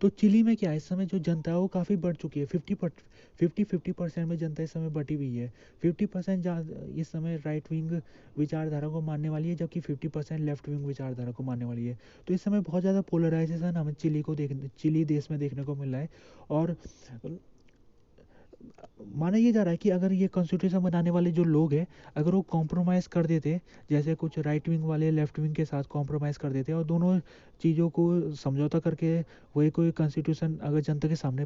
तो चिली में क्या है, इस समय जो जनता है वो काफ़ी बढ़ चुकी है, 50% में जनता इस समय बटी हुई है। 50% इस समय राइट विंग विचारधारा को मानने वाली है, जबकि 50% लेफ्ट विंग विचारधारा को मानने वाली है। तो इस समय बहुत ज़्यादा पोलराइजेशन हमें चिली देश में देखने को मिल रहा है। और माना ये जा रहा है कि अगर ये कॉन्स्टिट्यूशन बनाने वाले जो लोग हैं, अगर वो कॉम्प्रोमाइज़ कर देते, जैसे कुछ राइट विंग वाले लेफ्ट विंग के साथ कॉम्प्रोमाइज़ कर देते और दोनों चीज़ों को समझौता करके वही कोई कॉन्स्टिट्यूशन अगर जनता के सामने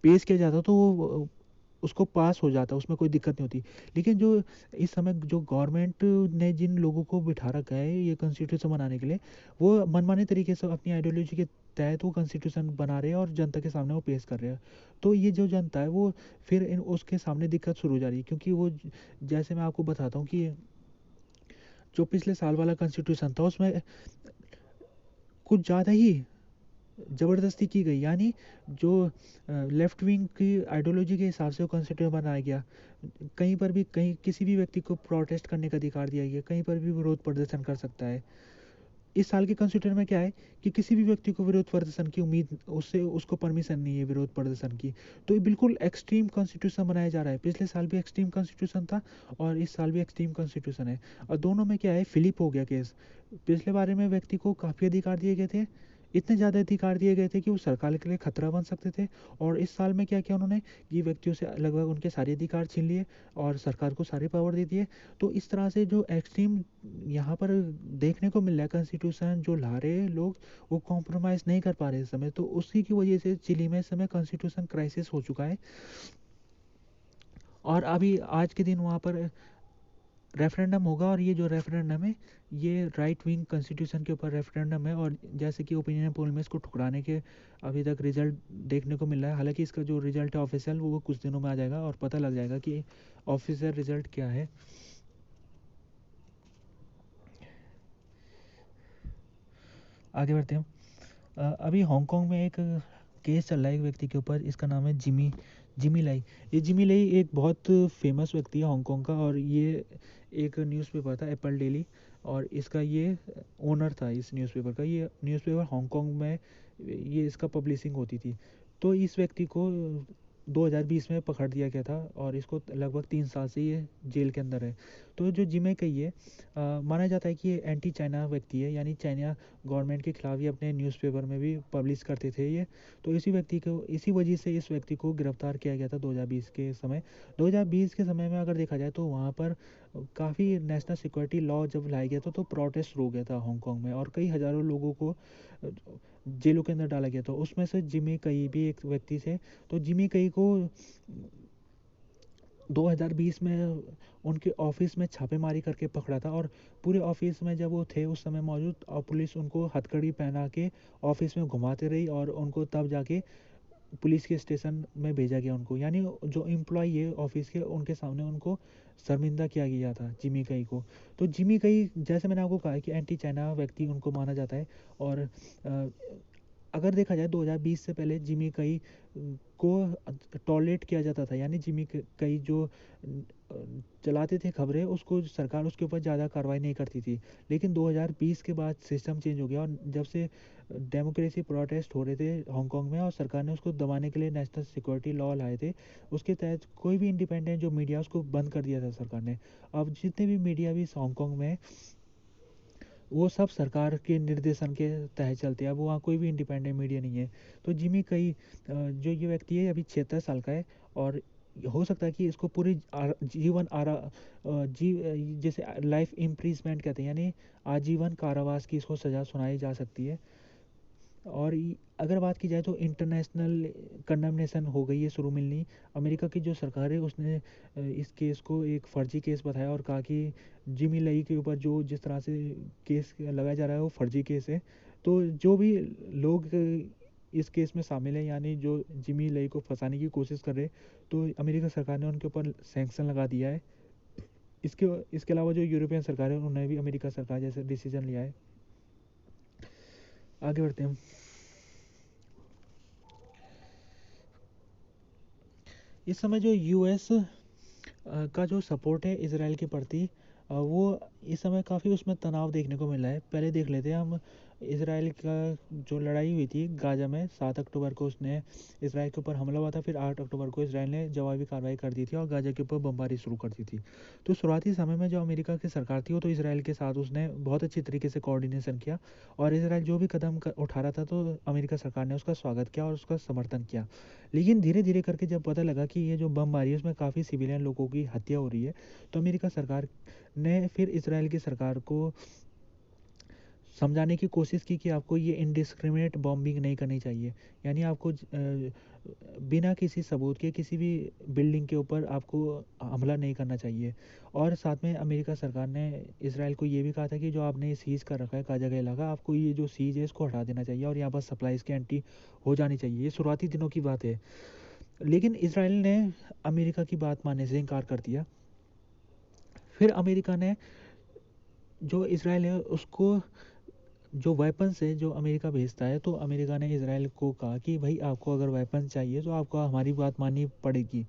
पेश किया जाता, तो वो उसको पास हो जाता, उसमें कोई दिक्कत नहीं होती। लेकिन जो इस समय जो गवर्नमेंट ने जिन लोगों को बिठा रखा है ये कॉन्स्टिट्यूशन बनाने के लिए, वो मनमाने तरीके से अपनी आइडियोलॉजी के तहत वो कॉन्स्टिट्यूशन बना रहे हैं और जनता के सामने वो पेश कर रहे हैं। तो ये जो जनता है वो फिर उसके सामने दिक्कत शुरू हो जा रही है, क्योंकि वो जैसे मैं आपको बताता हूँ कि जो पिछले साल वाला कॉन्स्टिट्यूशन था उसमें कुछ ज़्यादा ही ज़बरदस्ती की गई, यानी जो लेफ्ट विंग की आइडियोलॉजी के हिसाब से वो कॉन्स्टिट्यूशन बनाया गया। कहीं पर भी, कहीं किसी भी व्यक्ति को प्रोटेस्ट करने का अधिकार दिया गया, कहीं पर भी विरोध प्रदर्शन कर सकता है। इस साल के कॉन्स्टिट्यूशन में क्या है कि किसी भी व्यक्ति को विरोध प्रदर्शन की उम्मीद, उससे उसको परमिशन नहीं है विरोध प्रदर्शन की। तो ये बिल्कुल एक्सट्रीम कॉन्स्टिट्यूशन बनाया जा रहा है। पिछले साल भी एक्सट्रीम कॉन्स्टिट्यूशन था और इस साल भी एक्सट्रीम कॉन्स्टिट्यूशन है। और दोनों में क्या है, फिलिप हो गया केस। पिछले बारे में व्यक्ति को काफ़ी अधिकार दिए गए थे, इतने ज़्यादा अधिकार दिए गए थे कि वो सरकार के लिए खतरा बन सकते थे। और इस साल में क्या किया उन्होंने, ये व्यक्तियों से लगभग उनके सारे अधिकार छीन लिए और सरकार को सारे पावर दे दिए। तो इस तरह से जो एक्सट्रीम यहाँ पर देखने को मिल रहा है, कॉन्स्टिट्यूशन जो ला रहे हैं लोग, वो कॉम्प्रोमाइज़ नहीं कर पा रहे इस समय। तो उसी की वजह से चिली में इस समय कॉन्स्टिट्यूशन क्राइसिस हो चुका है। और अभी आज के दिन वहाँ पर रेफरेंडम होगा, और ये जो रेफरेंडम है ये राइट विंग कॉन्स्टिट्यूशन के ऊपर रेफरेंडम है। और जैसे कि ओपिनियन पोल में इसको ठुकराने के अभी तक रिजल्ट देखने को मिल रहा है। हालांकि इसका जो रिजल्ट है ऑफिशियल, वो कुछ दिनों में आ जाएगा और पता लग जाएगा कि ऑफिशियल रिजल्ट क्या है। आगे बढ़ते हैं। अभी हांगकांग में एक केस चल रहा है एक व्यक्ति के ऊपर, इसका नाम है जिमी जिमी लाई। ये जिमी लाई एक बहुत फेमस व्यक्ति है हांगकांग का, और ये एक न्यूज़पेपर था एप्पल डेली, और इसका ये ओनर था इस न्यूज़पेपर का। ये न्यूज़पेपर हांगकांग में ये इसका पब्लिशिंग होती थी। तो इस व्यक्ति को 2020 में पकड़ दिया गया था और इसको लगभग 3 साल से ये जेल के अंदर है। तो जो जिमे कई है, माना जाता है कि ये एंटी चाइना व्यक्ति है, यानी चाइना गवर्नमेंट के खिलाफ ही अपने न्यूज़पेपर में भी पब्लिश करते थे ये। तो इसी वजह से इस व्यक्ति को गिरफ्तार किया गया था 2020 के समय। 2020 के समय में अगर देखा जाए तो वहाँ पर काफ़ी नेशनल सिक्योरिटी लॉ जब लाया गया था तो प्रोटेस्ट हो गया था हांगकांग में, और कई हज़ारों लोगों को जेलों के अंदर डाला गया था। उसमें से जिमी कई भी एक व्यक्ति थे। तो जिमी कई को 2020 में उनके ऑफिस में छापेमारी करके पकड़ा था, और पूरे ऑफिस में जब वो थे उस समय मौजूद, और पुलिस उनको हथकड़ी पहना के ऑफिस में घुमाते रही, और उनको तब जाके पुलिस के स्टेशन में भेजा गया उनको, यानी जो एम्प्लॉय है ऑफिस के, उनके सामने उनको शर्मिंदा किया गया था जिमी कई को। तो जिमी कई, जैसे मैंने आपको कहा कि एंटी चाइना व्यक्ति उनको माना जाता है। और अगर देखा जाए 2020 से पहले जिमी कई को टॉलरेट किया जाता था, यानी जिमी कई जो चलाते थे खबरें, उसको सरकार उसके ऊपर ज़्यादा कार्रवाई नहीं करती थी। लेकिन 2020 के बाद सिस्टम चेंज हो गया, और जब से डेमोक्रेसी प्रोटेस्ट हो रहे थे हांगकांग में और सरकार ने उसको दबाने के लिए नेशनल सिक्योरिटी लॉ लाए थे, उसके तहत कोई भी इंडिपेंडेंट जो मीडिया उसको बंद कर दिया था सरकार ने। अब जितने भी मीडिया भी हांगकांग में, वो सब सरकार के निर्देशन के तहत चलते हैं। अब वहाँ कोई भी इंडिपेंडेंट मीडिया नहीं है। तो जिमी कई जो ये व्यक्ति है अभी 76 साल का है, और हो सकता है कि इसको पूरी जीवन जैसे लाइफ इम्प्रिजमेंट कहते हैं, यानी आजीवन कारावास की इसको सज़ा सुनाई जा सकती है। और अगर बात की जाए तो इंटरनेशनल कंडमनेशन हो गई है शुरू मिलनी। अमेरिका की जो सरकार है उसने इस केस को एक फर्जी केस बताया और कहा कि जिमी लई के ऊपर जो जिस तरह से केस लगाया जा रहा है वो फर्जी केस है। तो जो भी लोग इस केस में शामिल हैं, यानी जो जिमी लई को फंसाने की कोशिश कर रहे हैं, तो अमेरिका सरकार ने उनके ऊपर सैंक्शन लगा दिया है। इसके इसके अलावा जो यूरोपियन सरकार है उन्होंने भी अमेरिका सरकार जैसे डिसीजन लिया है। आगे बढ़ते हैं हम। इस समय जो यूएस का जो सपोर्ट है इसराइल के प्रति, वो इस समय काफ़ी उसमें तनाव देखने को मिला है। पहले देख लेते हैं हम इसराइल का जो लड़ाई हुई थी गाजा में, 7 अक्टूबर को उसने इसराइल के ऊपर हमला हुआ था। फिर 8 अक्टूबर को इसराइल ने जवाबी कार्रवाई कर दी थी और गाजा के ऊपर बमबारी शुरू कर दी थी। तो शुरुआती समय में जो अमेरिका की सरकार थी वो तो इसराइल के साथ उसने बहुत अच्छी तरीके से कोऑर्डिनेशन किया, और इसराइल जो भी कदम उठा रहा था तो अमेरिका सरकार ने उसका स्वागत किया और उसका समर्थन किया। लेकिन धीरे धीरे करके जब पता लगा कि ये जो बमबारी है उसमें काफ़ी सिविलियन लोगों की हत्या हो रही है, तो अमेरिका सरकार ने फिर इसराइल की सरकार को समझाने की कोशिश की कि आपको ये इनडिस्क्रिमिनेट बॉम्बिंग नहीं करनी चाहिए। यानी आपको बिना किसी सबूत के किसी भी बिल्डिंग के ऊपर आपको हमला नहीं करना चाहिए। और साथ में अमेरिका सरकार ने इसराइल को ये भी कहा था कि जो आपने सीज कर रखा है गाजा का इलाका, आपको ये जो सीज है इसको हटा देना चाहिए और यहाँ पर सप्लाईज की एंट्री हो जानी चाहिए। ये शुरुआती दिनों की बात है। लेकिन इसराइल ने अमेरिका की बात मानने से इनकार कर दिया। फिर अमेरिका ने जो इसराइल है उसको जो वेपन्स है जो अमेरिका भेजता है, तो अमेरिका ने इसराइल को कहा कि भाई आपको अगर वेपन्स चाहिए तो आपको हमारी बात माननी पड़ेगी।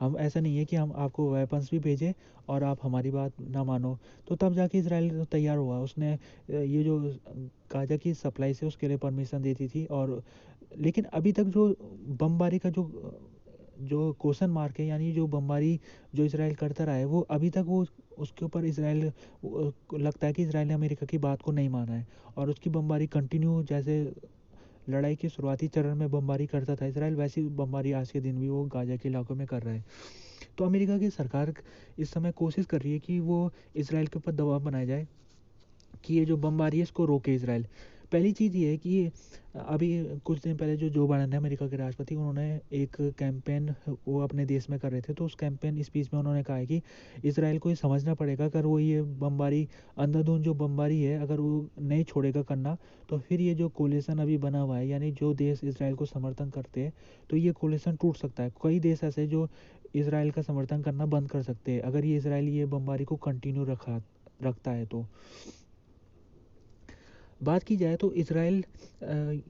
हम ऐसा नहीं है कि हम आपको वेपन्स भी भेजें और आप हमारी बात ना मानो। तो तब जाके इसराइल तैयार हुआ। उसने ये जो गाजा की सप्लाई से उसके लिए परमिशन देती थी। और लेकिन अभी तक जो बमबारी का जो क्वेश्चन मार्क है, यानी जो बमबारी जो इसराइल करता रहा है, वो अभी तक वो उसके ऊपर इसराइल लगता है कि इसराइल ने अमेरिका की बात को नहीं माना है और उसकी बमबारी कंटिन्यू, जैसे लड़ाई के शुरुआती चरण में बमबारी करता था इसराइल, वैसी बमबारी आज के दिन भी वो गाजा के इलाकों में कर रहा है। तो अमेरिका की सरकार इस समय कोशिश कर रही है कि वो इसराइल के ऊपर दबाव बनाया जाए कि ये जो बमबारी है इसको रोके इसराइल। पहली चीज़ ये है कि अभी कुछ दिन पहले जो जो बाइडेन है अमेरिका के राष्ट्रपति, उन्होंने एक कैंपेन वो अपने देश में कर रहे थे। तो उस कैंपेन स्पीच में उन्होंने कहा है कि इसराइल को ये समझना पड़ेगा, अगर वो ये बमबारी अंधाधुंध जो बमबारी है अगर वो नहीं छोड़ेगा करना, तो फिर ये जो कोलिशन अभी बना हुआ है, यानी जो देश इसराइल को समर्थन करते हैं, तो ये कोलिशन टूट सकता है। कई देश ऐसे जो इसराइल का समर्थन करना बंद कर सकते हैं अगर ये इसराइल ये बमबारी को कंटिन्यू रखता है। तो बात की जाए तो इसराइल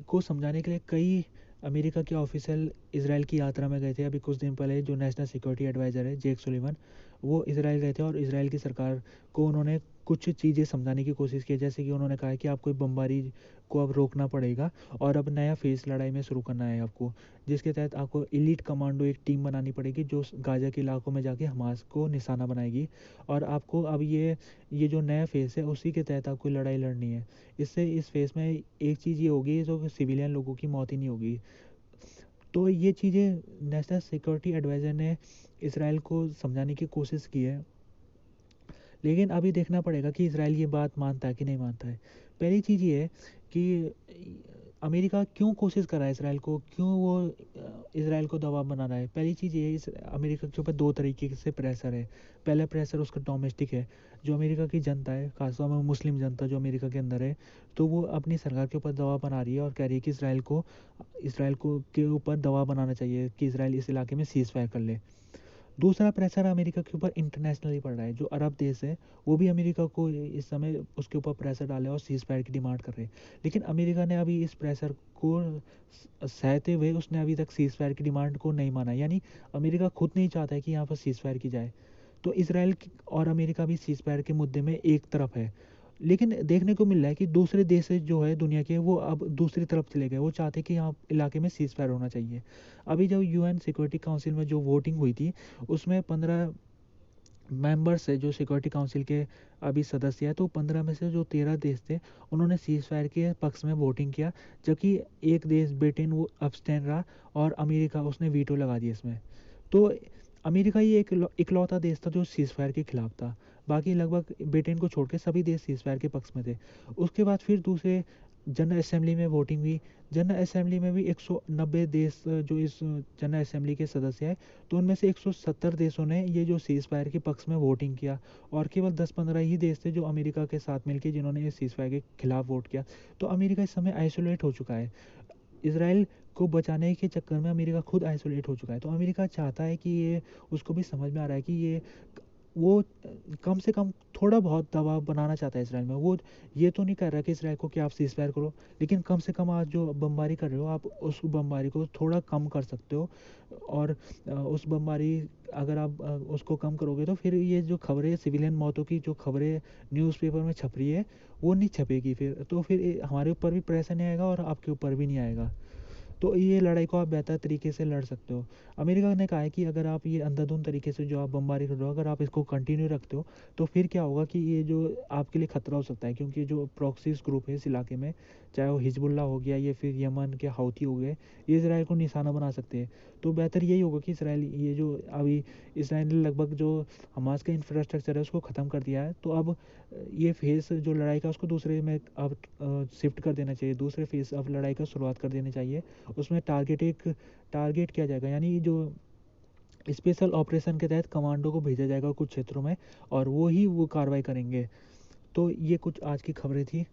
को समझाने के लिए कई अमेरिका के ऑफिशियल इसराइल की यात्रा में गए थे। अभी कुछ दिन पहले जो नेशनल सिक्योरिटी एडवाइज़र है जेक सुलिवन, वो इसराइल गए थे और इसराइल की सरकार को उन्होंने कुछ चीज़ें समझाने की कोशिश की। जैसे कि उन्होंने कहा है कि आपको बमबारी को अब रोकना पड़ेगा और अब नया फेज़ लड़ाई में शुरू करना है आपको, जिसके तहत आपको एलीट कमांडो एक टीम बनानी पड़ेगी जो गाजा के इलाकों में जाके हमास को निशाना बनाएगी। और आपको अब ये जो नया फेज़ है उसी के तहत आपको लड़ाई लड़नी है। इससे इस फेज़ में एक चीज़ ये होगी जो सिविलियन लोगों की मौत ही नहीं होगी। तो ये चीज़ें नेशनल सिक्योरिटी एडवाइज़र ने इसराइल को समझाने की कोशिश की है। लेकिन अभी देखना पड़ेगा कि इसराइल ये बात मानता है कि नहीं मानता है। पहली चीज़ ये है कि अमेरिका क्यों कोशिश कर रहा है इसराइल को, क्यों वो इसराइल को दबाव बना रहा है। पहली चीज़ ये है, इस अमेरिका के ऊपर दो तरीके से प्रेशर है। पहला प्रेशर उसका डोमेस्टिक है, जो अमेरिका की जनता है, खासतौर में मुस्लिम जनता जो अमेरिका के अंदर है, तो वो अपनी सरकार के ऊपर दबाव बना रही है और कह रही है कि इसराइल को के ऊपर दबाव बनाना चाहिए कि इसराइल इस इलाके में सीज़ फायर कर ले। दूसरा प्रेशर अमेरिका के ऊपर इंटरनेशनली पड़ रहा है। जो अरब देश है वो भी अमेरिका को इस समय उसके ऊपर प्रेशर डाले और सीज फायर की डिमांड कर रहे हैं। लेकिन अमेरिका ने अभी इस प्रेशर को सहते हुए उसने अभी तक सीज फायर की डिमांड को नहीं माना। यानी अमेरिका खुद नहीं चाहता है कि यहाँ पर सीज फायर की जाए। तो इसराइल और अमेरिका भी सीज फायर के मुद्दे में एक तरफ है। लेकिन देखने को मिल रहा है कि दूसरे देश जो है दुनिया के, वो अब दूसरी तरफ चले गए। वो चाहते कि यहाँ इलाके में सीज फायर होना चाहिए। अभी जब यूएन सिक्योरिटी काउंसिल में जो वोटिंग हुई थी उसमें 15 मेंबर्स है जो सिक्योरिटी काउंसिल के अभी सदस्य है, तो 15 में से जो 13 देश थे उन्होंने सीज फायर के पक्ष में वोटिंग किया, जबकि एक देश ब्रिटेन वो अब्सटेन रहा और अमेरिका उसने वीटो लगा दिया इसमें। तो अमेरिका ही एक इकलौता देश था जो सीज फायर के खिलाफ था। बाकी लगभग ब्रिटेन को छोड़ के सभी देश सीज फायर के पक्ष में थे। उसके बाद फिर दूसरे जनरल असेंबली में वोटिंग हुई। जनरल असेंबली में भी 190 देश जो इस जनरल असेंबली के सदस्य हैं, तो उनमें से 170 देशों ने ये जो सीज फायर के पक्ष में वोटिंग किया और केवल 10-15 ही देश थे जो अमेरिका के साथ मिलकर जिन्होंने इस सीज फायर के खिलाफ वोट किया। तो अमेरिका इस समय आइसोलेट हो चुका है। इसराइल को बचाने के चक्कर में अमेरिका खुद आइसोलेट हो चुका है। तो अमेरिका चाहता है कि ये, उसको भी समझ में आ रहा है कि ये वो कम से कम थोड़ा बहुत दबाव बनाना चाहता है इसराइल में। वो ये तो नहीं कर रहा कि इसराइल को कि आप सीज़फायर करो, लेकिन कम से कम आज जो बमबारी कर रहे हो आप उस बमबारी को थोड़ा कम कर सकते हो। और उस बमबारी अगर आप उसको कम करोगे तो फिर ये जो खबरें सिविलियन मौतों की जो खबरें न्यूज़पेपर में छप रही है वो नहीं छपेगी फिर, तो फिर हमारे ऊपर भी प्रेशर नहीं आएगा और आपके ऊपर भी नहीं आएगा। तो ये लड़ाई को आप बेहतर तरीके से लड़ सकते हो। अमेरिका ने कहा है कि अगर आप ये अंधाधुंध तरीके से जो आप बमबारी कर रहे हो अगर आप इसको कंटिन्यू रखते हो तो फिर क्या होगा कि ये जो आपके लिए ख़तरा हो सकता है, क्योंकि जो प्रॉक्सीज ग्रुप है इस इलाके में, चाहे वो हिजबुल्ला हो गया या फिर यमन के हौती हो गए, ये इसराइल को निशाना बना सकते हैं। तो बेहतर यही होगा कि इसराइल ये जो अभी इसराइल ने लगभग जो हमास का इंफ्रास्ट्रक्चर है उसको ख़त्म कर दिया है, तो अब ये फेज़ जो लड़ाई का उसको दूसरे में अब शिफ्ट कर देना चाहिए, दूसरे फेज़ अब लड़ाई का शुरुआत कर देनी चाहिए। उसमें टारगेट किया जाएगा, यानी जो स्पेशल ऑपरेशन के तहत कमांडो को भेजा जाएगा कुछ क्षेत्रों में और वो कार्रवाई करेंगे। तो ये कुछ आज की खबरें थी।